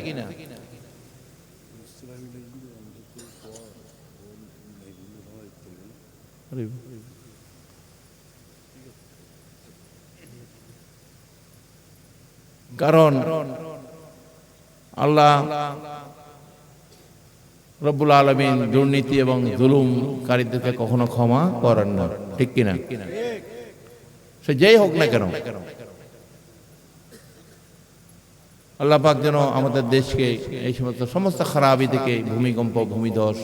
কারণ আল্লাহ রব্বুল আলামিন দুর্নীতি এবং জুলুমকারীদেরকে কখনো ক্ষমা করেন না, ঠিক কিনা? সে যেই হোক না কেন, আল্লাহ পাক যেন আমাদের দেশকে এই সমস্ত খারাপি থেকে, ভূমিকম্প, ভূমিধস,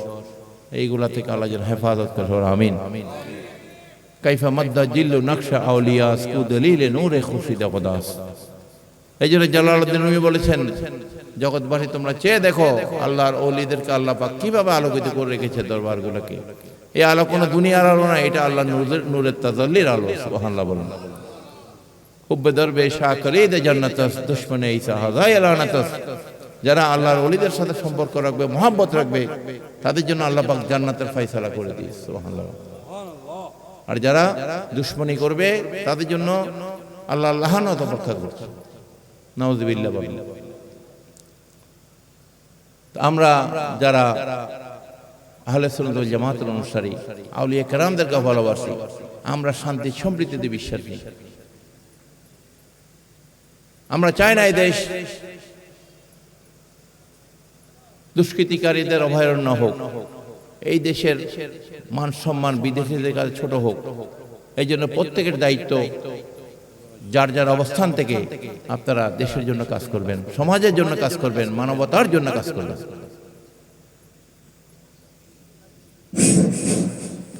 এইগুলা থেকে আল্লাহ যেন হেফাজত করে। আমিন। কাইফা মাদ্দা জিল্লু নকশা আউলিয়াস কুদলিলে নূরে খুরশিদ কদাস। এই জন্য জালালউদ্দিন রুমি বলেছেন, জগৎবাসী তোমরা চেয়ে দেখো আল্লাহর ওলিদেরকে আল্লাহ পাক কিভাবে আলোকিত করে রেখেছে দরবারগুলোকে। এই আলো কোনো দুনিয়ার আলো না, এটা আল্লাহ নূরের তাজাল্লির আলো। সুবহানাল্লাহ বলেন। হুব্বে দরবে শাকরিদ জান্নাতাস দুশমনে ঈসা হাযায় লানাতাস। যারা আল্লাহর ওলিদের সাথে সম্পর্ক রাখবে, মহব্বত রাখবে, তাদের জন্য আল্লাহ পাক জান্নাতের ফয়সালা করে দিয়েছে। সুবহানাল্লাহ। আর যারা দুশমনী করবে, তাদের জন্য আল্লাহ লাহানত অপেক্ষা করছে। নাউযুবিল্লাহ বলেন। আমরা যারা আহলে সুন্নাত ওয়াল জামাতের অনুসারী, আউলিয়া কেরামদেরকে ভালোবাসি, আমরা শান্তি সম্প্রীতিতে বিশ্বাসী। আমরা চাই না এই দেশ দুষ্কৃতিকারীদের অভয়ারণ্য হোক, এই দেশের মান সম্মান বিদেশিদের কাছে ছোট হোক। এই জন্য প্রত্যেকের দায়িত্ব, যার যার অবস্থান থেকে আপনারা দেশের জন্য কাজ করবেন, সমাজের জন্য কাজ করবেন, মানবতার জন্য কাজ করবেন।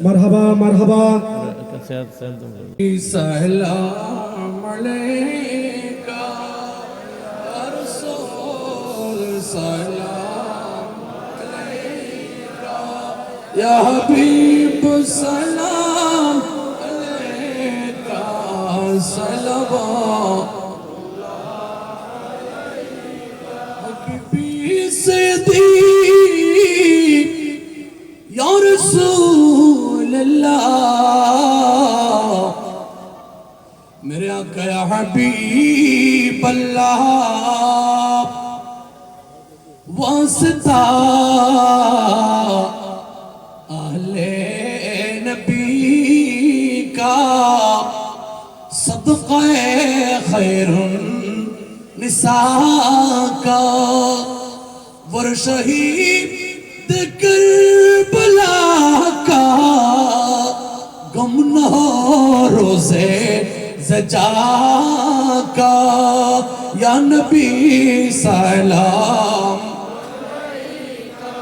মারহাবা মারহাবা। সালাম আলাইকা ইয়া রাসূল, সালাম আলাইকা ইয়া হাবিব, সালাম আলাইকা সালাওয়াতুল্লাহ আলাইকা হাবিবি সিদ্দি या रसूल अल्लाह, मेरे आका या हबीब अल्लाह, वास्ता अहले नबी का, सदक़े खैरुन निसा का, वर शहीद करबला का, गम न हो रोज़े ज़जा का, या नबी सलाम अलैका,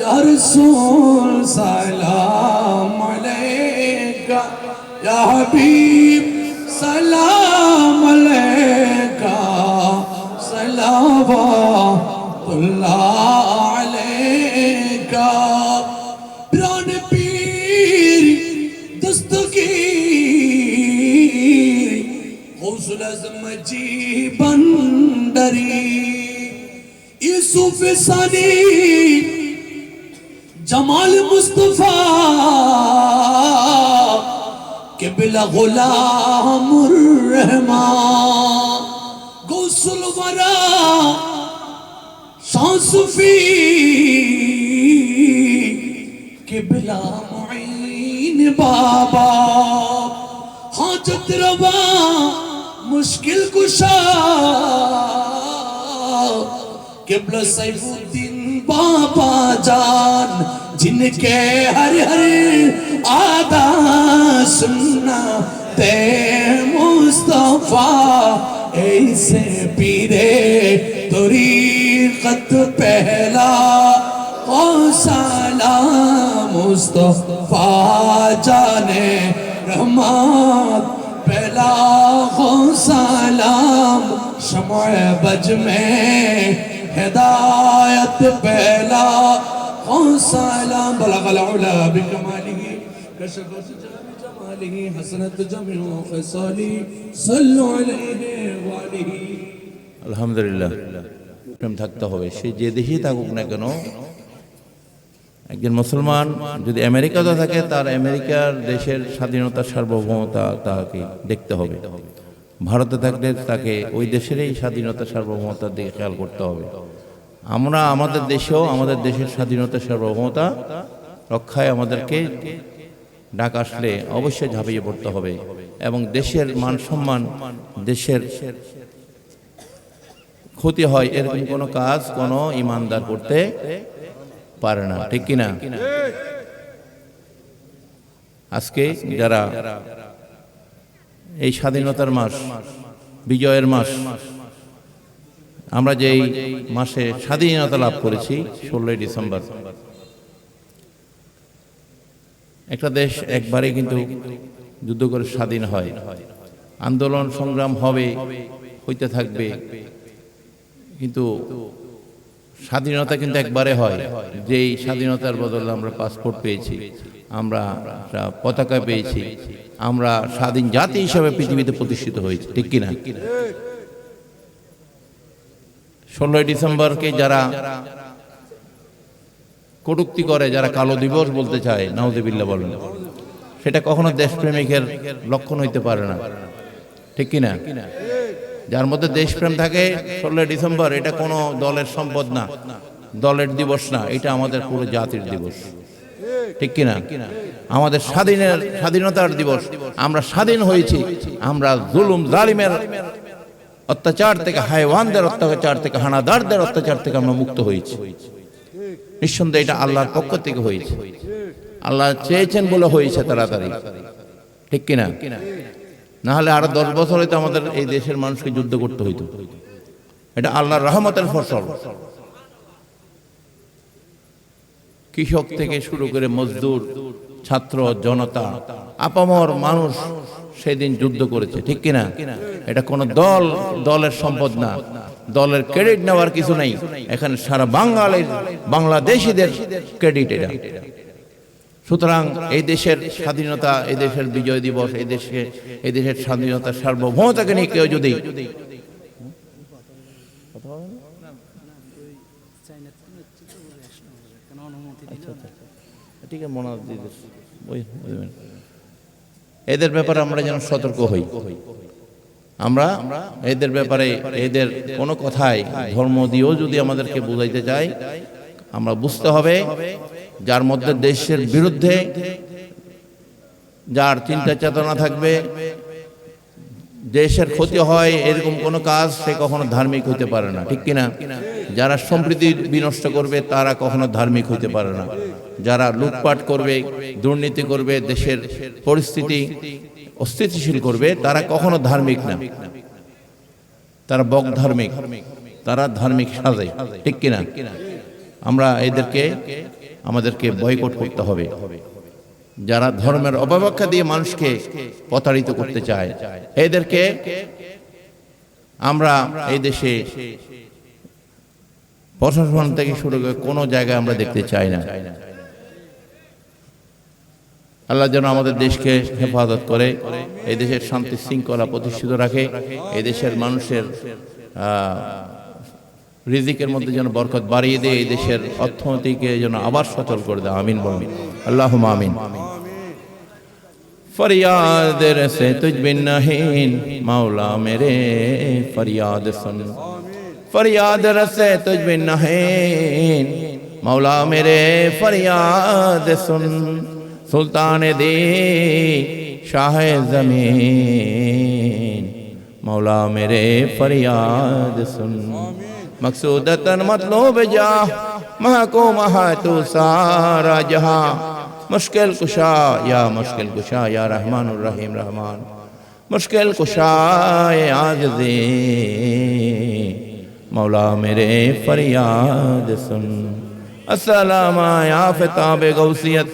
या रसूल सलाम अलैका, या हबीब सलाम अलैका, सलावतुल्लाह प्राण पीर दस्तगीर गौसुल आज़म जी बंदरी, यूसुफ सानी जमाल मुस्तफा, किबला गुलामुर रहमान, गौसुल वरा शासुफी, किबला मुईन बाबा, हाजत रवा मुश्किल कुशा, किबला सैफुद्दीन बाबा जान, जिनके हर हर आदा सुन्ना ते मुस्तफा, ऐसे पीरे तरीक़त पहला सलाम मुस्तफा जाने रहमत पहला सलाम शम्अ बज में हिदायत पहला सलाम बलगल उला बिकमालिही कशफत जमालिही हसनत जमीउ खसालिही सल्लु अलैहि व आलिही। আলহামদুলিল্লাহ, প্রেম থাকতে হবে, সে যে দেশেই থাকুক না কেন। একজন মুসলমান যদি আমেরিকাতে থাকে, তার আমেরিকার দেশের স্বাধীনতা সার্বভৌমতা তাকে দেখতে হবে। ভারতে থাকলে তাকে ওই দেশেরই স্বাধীনতা সার্বভৌমতার দিকে খেয়াল করতে হবে। আমরা আমাদের দেশেও আমাদের দেশের স্বাধীনতা সার্বভৌমতা রক্ষায় আমাদেরকে ডাক আসলে অবশ্যই ঝাঁপিয়ে পড়তে হবে এবং দেশের মান সম্মান, দেশের ক্ষতি হয় এরকম কোনো কাজ কোনো ইমানদার করতে পারে না, ঠিক কিনা? আজকে যারা এই স্বাধীনতার মাস, বিজয়ের মাস, আমরা যে এই মাসে স্বাধীনতা লাভ করেছি 16ই ডিসেম্বর, একটা দেশ একবারে কিন্তু যুদ্ধ করে স্বাধীন হয়। আন্দোলন সংগ্রাম হবে, হইতে থাকবে, কিন্তু স্বাধীনতা কিন্তু একবারে হয়। যেই স্বাধীনতার বদলে আমরা পাসপোর্ট পেয়েছি, আমরা একটা পতাকা পেয়েছি, আমরা স্বাধীন জাতি হিসাবে পৃথিবীতে প্রতিষ্ঠিত হয়েছি, ঠিক কিনা? 16ই ডিসেম্বরকে যারা কটূক্তি করে, যারা কালো দিবস বলতে চায়, নাউযুবিল্লাহ বলেন, সেটা কখনো দেশপ্রেমিকের লক্ষণ হইতে পারে না, ঠিক কিনা? যার মধ্যে দেশপ্রেম থাকে, 16ই ডিসেম্বর এটা কোনো দলের সম্পদ না, দলের দিবস না, এটা আমাদের পুরো জাতির দিবস, ঠিক কিনা? আমাদের স্বাধীনতার দিবস। আমরা স্বাধীন হয়েছি, আমরা জুলুম জালিমের অত্যাচার থেকে, হায়ওয়ানদের অত্যাচার থেকে, হানাদারদের অত্যাচার থেকে আমরা মুক্ত হয়েছি। নিঃসন্দেহে এটা আল্লাহর পক্ষ থেকে হয়েছে, আল্লাহ চেয়েছেন বলে হয়েছে তাড়াতাড়ি, ঠিক কিনা? না হলে আরো 10 বছর হয়তো আমাদের এই দেশের মানুষকে যুদ্ধ করতে হইতো। এটা আল্লাহর রহমতের ফসল। কৃষক থেকে শুরু করে মজদুর, ছাত্র, জনতা, আপামর মানুষ সেদিন যুদ্ধ করেছে, ঠিক কিনা? এটা কোনো দলের সম্পদ না, দলের ক্রেডিট নেওয়ার কিছু নেই এখানে, সারা বাংলাদেশিদের ক্রেডিট এটা। সুতরাং এই দেশের স্বাধীনতা, এই দেশের বিজয় দিবস, এই দেশের স্বাধীনতা সার্বভৌমতাকে নিয়ে কেউ যদি এদের ব্যাপারে আমরা যেন সতর্ক হই। আমরা এদের ব্যাপারে, এদের কোনো কথায় ধর্ম দিয়েও যদি আমাদেরকে বুঝাইতে চাই, আমরা বুঝতে হবে যার মধ্যে দেশের বিরুদ্ধে যার চিন্তা চেতনা থাকবে, দেশের ক্ষতি হয় এরকম কোনো কাজ সে কখনো ধার্মিক হইতে পারে না, ঠিক কিনা? যারা সম্প্রীতি বিনষ্ট করবে তারা কখনো ধার্মিক হইতে পারে না। যারা লুটপাট করবে, দুর্নীতি করবে, দেশের পরিস্থিতি অস্থিতিশীল করবে, তারা কখনো ধার্মিক না, তারা বক ধার্মিক, তারা ধার্মিক সাজে, ঠিক কিনা? আমরা আমাদেরকে বয়কট করতে হবে। যারা ধর্মের অপব্যাখ্যা দিয়ে মানুষকে প্রতারিত করতে চায়, এদেরকে আমরা এই দেশে প্রশাসন থেকে শুরু করে কোনো জায়গায় আমরা দেখতে চাই না। আল্লাহ যেন আমাদের দেশকে হেফাজত করে, এই দেশের শান্তি শৃঙ্খলা প্রতিষ্ঠিত রাখে, এই দেশের মানুষের রিজিকের মধ্যে যেন বরকত বাড়িয়ে দেয়, এই দেশের অর্থনীতিকে যেন আবার সচল করে দেয়। আমিন বলুন, আল্লাহুম্মা আমিন। फरियाद से तुझ बिन नहीं मौला मेरे फरियाद सुन, फरियाद से तुझ बिन नहीं मौला मेरे फरियाद सुन, सुल्तान दी शाह ज़मीन मौला मेरे फरियाद सुन, मकसूदतन मतलूब जा महकूम है तू सारा जहां, मुश्किल कुशा या रहमान रहीम रहमान, मुश्किल कुशाए आज़ी मौला मेरे फरियाद सुन। अस्सलाम या फ़िताब गौसियत,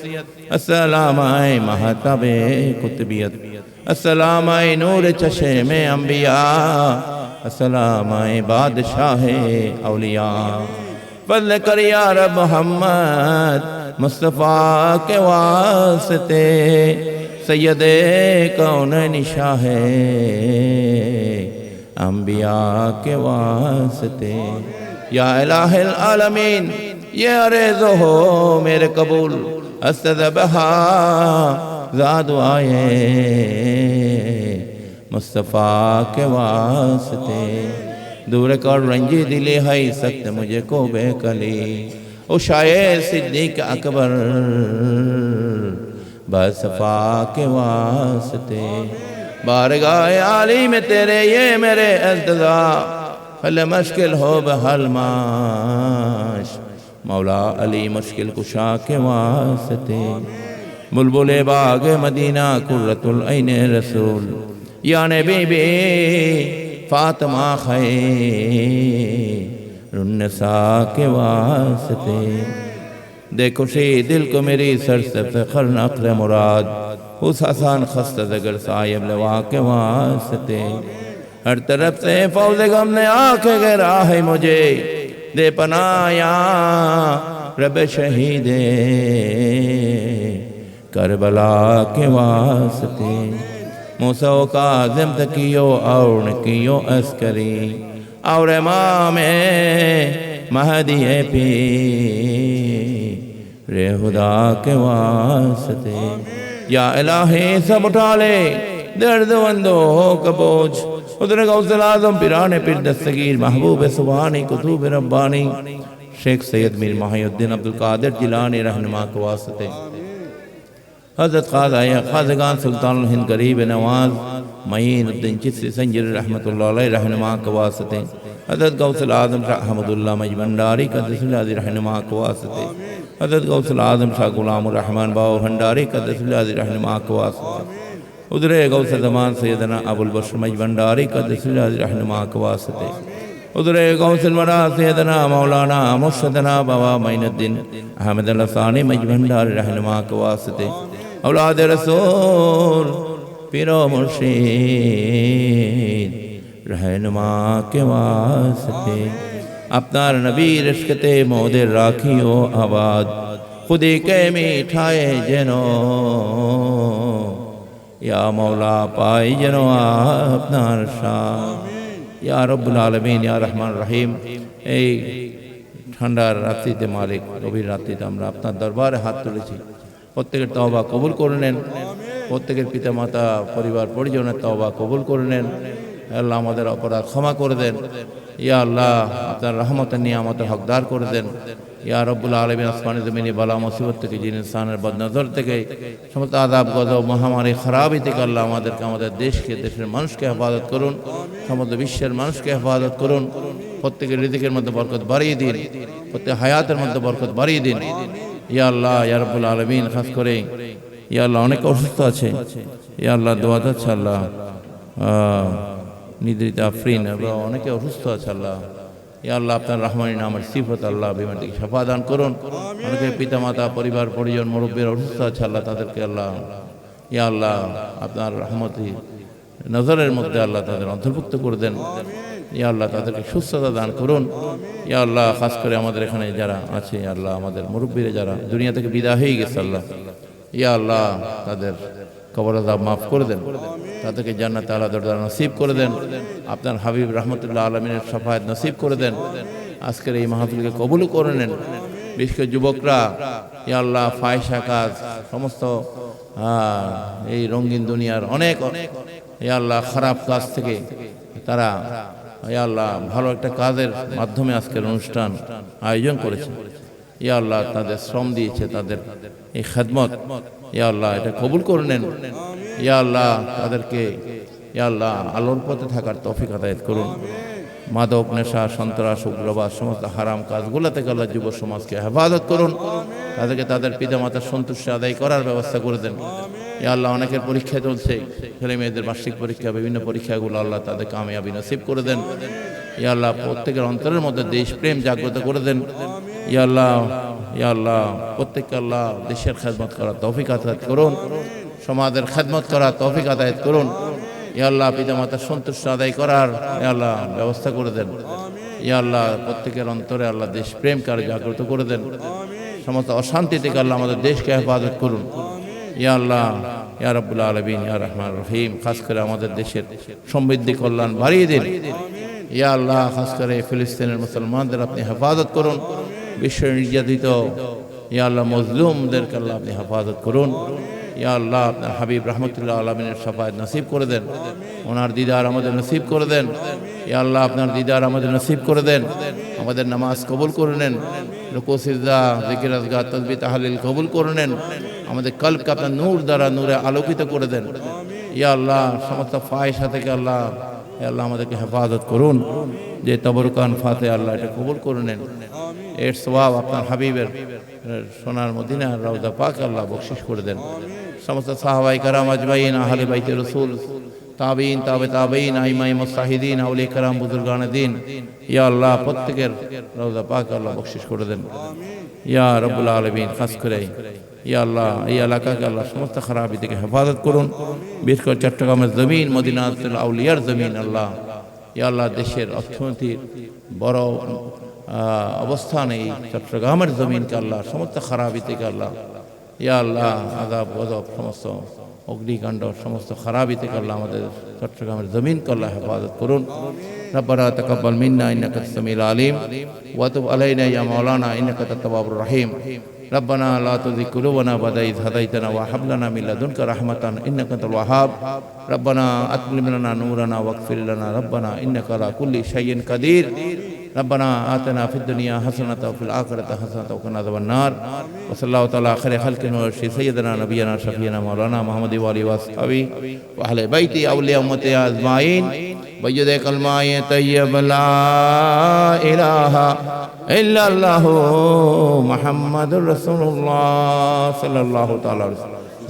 अस्सलाम महताब कुतबियत, अस्सलाम नूर चश्म अंबिया, अस्सलाम बादशाह औलिया। फज़ल कर या रब मोहम्मद मुस्तफ़ा के वास्ते, सैयदे कौनैन शाह अंबिया के वास्ते। या इलाहिल आलमीन ये अर्ज़ हो मेरे कबूल, अस्तज़बहा ज़ाद आए मुस्तफ़ा के वास्ते। दूर कर रंजी दिले है सख्त मुझे को बेकली, ओ शाये सिद्दीक़ अकबर बसफा के वास्ते। बारगाह आली में तेरे ये मेरे इल्तिजा, फल मुश्किल हो बहल माश, मौला अली मुश्किल कुशा के वास्ते। बुलबुल बाग मदीना कुर्रतुल ऐन रसूल, या नबी बे फातिमा खैरुन्निसा के वास्ते। देखो शी दिल को मेरी सर से फ़ख्र नक़्ल मुराद, उस हसान खस्ता दगर साहिब लवा के वास्ते। हर तरफ से फौज़ गम ने आके गिरा है मुझे, दे पनाया रब शहीदे करबला के वास्ते। मूसा का ज़िम तकियो और कियो अस्करी, और इमाम महदी पी रे खुदा के वास्ते। या इलाही सब उठा ले दर्द वंदो का बोझ, उधर गौसल आज़म पिराने पिर दस्तगीर महबूब सुभानी कुतूब रब्बानी शेख सैयद मीर माहिउद्दीन अब्दुल कादिर जिलानी रहनुमा के वास्ते। हज़रत ख़ाज़गान सुल्तानुल हिंद गरीब नवाज मईनुद्दीन चिश्ती संजरी रहमतुल्लाह अलैह रहनुमा के वास्ते। हज़रत गौसल आज़म शाह अहमदुल्लाह मज भंडारी क़द्दसुल्लाह रहनुमा के वास्ते। हज़रत गौसल आज़म शाह गुलामुर रहमान बाव भंडारी क़द्दसुल्लाह रहनुमा के वास्ते। उधर गौस ज़मान सैयदना अबुल बशर मज भंडारी क़द्दसुल्लाह रहनुमा के वास्ते। उधर गौसल वरा सैयदना मौलाना मुर्शदना बाबा मईनुद्दीन अहमद लसानी मज भंडारी रहनुमा के वास्ते। औलाद रसूल पीरो मुर्शिद रहनुमा के वास्ते। अपनार नबी रिश्कते मोदे राखियो आबाद, खुदी के मिठाए जनो या मौला पाई जनो अपनार शाह। या रब्बुल आलमीन या रहमान रहीम, এই ঠান্ডার রাত্রিতে মালিক গভীর রাত্রিতে আমরা আপনার দরবারে হাত তুলেছি, প্রত্যেকের তওবা কবুল করে নেন, প্রত্যেকের পিতা মাতা পরিবার পরিজনের তওবা কবুল করে নেন। আল্লাহ আমাদের অপরাধ ক্ষমা করে দেন। ইয়া আল্লাহ আপনার রহমতের নিয়ামতের হকদার করে দেন। ইয়া রব্বুল আলামিন আসমানি জমিনি বালা মুসিবত থেকে, জিন ইনসানের বদনজর থেকে, সমস্ত আযাব গজব মহামারী খারাপি থেকে আল্লাহ আমাদেরকে, আমাদের দেশকে, দেশের মানুষকে হেফাজত করুন, সমস্ত বিশ্বের মানুষকে হেফাজত করুন। প্রত্যেকের রিজিকের মধ্যে বরকত বাড়িয়ে দিন, প্রত্যেক হায়াতের মধ্যে বরকত বাড়িয়ে দিন। ইয়া আল্লাহ ইয়া রব্বুল আলামিন, খাস করে ইয়া আল্লাহ অনেক অসুস্থ আছে, ইয়া আল্লাহ দোয়া যাচ্ছে আল্লাহ নিদ্রিত আফরিন এবং অনেকে অসুস্থ আছে আল্লাহ। ইয়া আল্লাহ আপনার রহমানি নামের সিফত আল্লাহ বিমার থেকে শাফা দান করুন। অনেকে পিতা মাতা পরিবার পরিজন মুরব্বীর অসুস্থ আছে আল্লাহ, তাদেরকে আল্লাহ ইয়া আল্লাহ আপনার রহমতি নজরের মধ্যে আল্লাহ তাদের অন্তর্ভুক্ত করে দেন। ইয়া আল্লাহ তাদেরকে সুস্থতা দান করুন। ইয়া আল্লাহ খাস করে আমাদের এখানে যারা আছে আল্লাহ, আমাদের মুরব্বীরা যারা দুনিয়া থেকে বিদায় হয়ে গেছে আল্লাহ, ইয়া আল্লাহ তাদের কবর আযাব মাফ করে দেন, তাদেরকে জান্নাতে আলা দরজা নসিব করে দেন, আপনার হাবিব রহমতুল্লাহ আলমিনের শাফায়াত নসিব করে দেন। আজকের এই মাহফিলকে কবুল করে নেন। বিশেষ করে যুবকরা ইয়া আল্লাহ ফাহিশা কাজ, সমস্ত এই রঙিন দুনিয়ার অনেক ইয়া আল্লাহ খারাপ কাজ থেকে তারা ইয়া আল্লাহ ভালো একটা কাজের মাধ্যমে আজকের অনুষ্ঠান আয়োজন করেছে। ইয়া আল্লাহ তাদের শ্রম দিয়েছে, তাদের এই খেদমত ইয়া আল্লাহ এটা কবুল করে নেন। ইয়া আল্লাহ তাদেরকে ইয়া আল্লাহ আলোর পথে থাকার তৌফিক আদায়াত করুন। মাদক নেশা সন্ত্রাস উগ্রবাদ সমস্ত হারাম কাজগুলো থেকে আল্লাহ যুব সমাজকে হেফাজত করুন। তাদেরকে তাদের পিতা মাতার সন্তুষ্টি আদায় করার ব্যবস্থা করে দেন। ইয়া আল্লাহ অনেকের পরীক্ষা চলছে, ছেলে মেয়েদের বার্ষিক পরীক্ষা, বিভিন্ন পরীক্ষাগুলো আল্লাহ তাদের কামিয়াবি নসিব করে দেন। ইয়া আল্লাহ প্রত্যেকের অন্তরের মধ্যে দেশপ্রেম জাগ্রত করে দেন। ইয়া আল্লাহ, ইয়া আল্লাহ প্রত্যেককে আল্লাহ দেশের খেদমত করার তৌফিক আতায়াত করুন, সমাজের খেদমত করার তৌফিক আতায়াত করুন। ইয়া আল্লাহ পিতামাতার সন্তুষ্ট আদায় করার ইয়া আল্লাহ ব্যবস্থা করে দেন। ইয়া আল্লাহ প্রত্যেকের অন্তরে আল্লাহ দেশপ্রেম কার জাগ্রত করে দেন। সমস্ত অশান্তি থেকে আল্লাহ আমাদের দেশকে হেফাজত করুন। ইয়া আল্লাহ, ইয়া রাব্বুল আলামিন, ইয়া রহমান রহিম, খাস করে আমাদের দেশের সমৃদ্ধি কল্যাণ বাড়িয়ে দিন। ইয়া আল্লাহ খাস করে ফিলিস্তিনের মুসলমানদের আপনি হেফাজত করুন। বিশ্ব নির্যাতিত ইয়া আল্লাহ মজলুমদেরকে আল্লাহ আপনি হেফাজত করুন। ইয়া আল্লাহ আপনার হাবিব রহমতুল্লাহ আলমিনের শাফায়াত নসিব করে দেন, ওনার দিদার আমাদের নসিব করে দেন। ইয়া আল্লাহ আপনার দিদার আমাদের নসিব করে দেন, আমাদের নামাজ কবুল করে নেন, রুকু সিজদা জিকির আজকার তাসবিহ তাহলিল কবুল করে নেন, আমাদের কলবকে আপনার নূর দ্বারা নূরে আলোকিত করে দেন। ইয়া আল্লাহ সমস্ত ফাহিশা থেকে আল্লাহ আল্লাহ আমাদেরকে হেফাজত করুন। যে তবরকান ফাতে আল্লাহ এটা কবুল করে নেন। এর সওয়াব আপনার হাবিবের সোনার মদিনার রওজা পাক আল্লাহ বকশিশ করে দেন। সমস্ত সাহাবায়ে কেরাম আজমাইন, আহলে বাইতে রাসূল, তাবিঈন, তাবে তাবিঈন, আইমায়ে মুজতাহিদিন, আউলিয়া কেরাম, বুজুর্গানে দ্বীন, ইয়া আল্লাহ প্রত্যেকের রওজা পাক আল্লাহ বকশিশ করে দেন। ইয়া রাব্বুল আলামিন, খাস করে ইয়া আল্লাহ এই এলাকাকে আল্লাহ সমস্ত খারাপি থেকে হেফাজত করুন। বিশেষ করে চট্টগ্রামের জমিন, মদিনাতুল আউলিয়ার জমিন আল্লাহ, ইয়া আল্লাহ দেশের অর্থনীতির বড় অবস্থান এই চট্টগ্রামের জমিনকে আল্লাহ সমস্ত খারাপি থেকে আল্লাহ, ইয়া আল্লাহ আযাব গজব সমস্ত অগ্নিকাণ্ড সমস্ত খারাপি থেকে আল্লাহ আমাদের চট্টগ্রামের জমিনকে আল্লাহ হেফাজত করুন। রব্বানা তাকাব্বাল মিন্না ইন্নাকা আস-সামিউল আলিম ওয়া তুব আলাইনা ইয়া মাওলানা ইন্নাকা আত-তাওয়াবুর রহিম। ربنا لا تزغ قلوبنا بعد إذ هديتنا وهب لنا من لدنك رحمة إنك أنت الوهاب. ربنا أتمم لنا نورنا واغفر لنا ربنا إنك على كل شيء قدير. ربنا آتنا في الدنيا حسنة وفي الآخرة حسنة وقنا عذاب النار. وصلى الله تعالى خير خلق سيدنا نبينا شفيعنا مولانا محمد وآله وصحبه وأهل بيته أولياء أمته أجمعين بجد كلمة طيب لا إله إلا الله محمد رسول الله صلى الله تعالى عليه وسلم.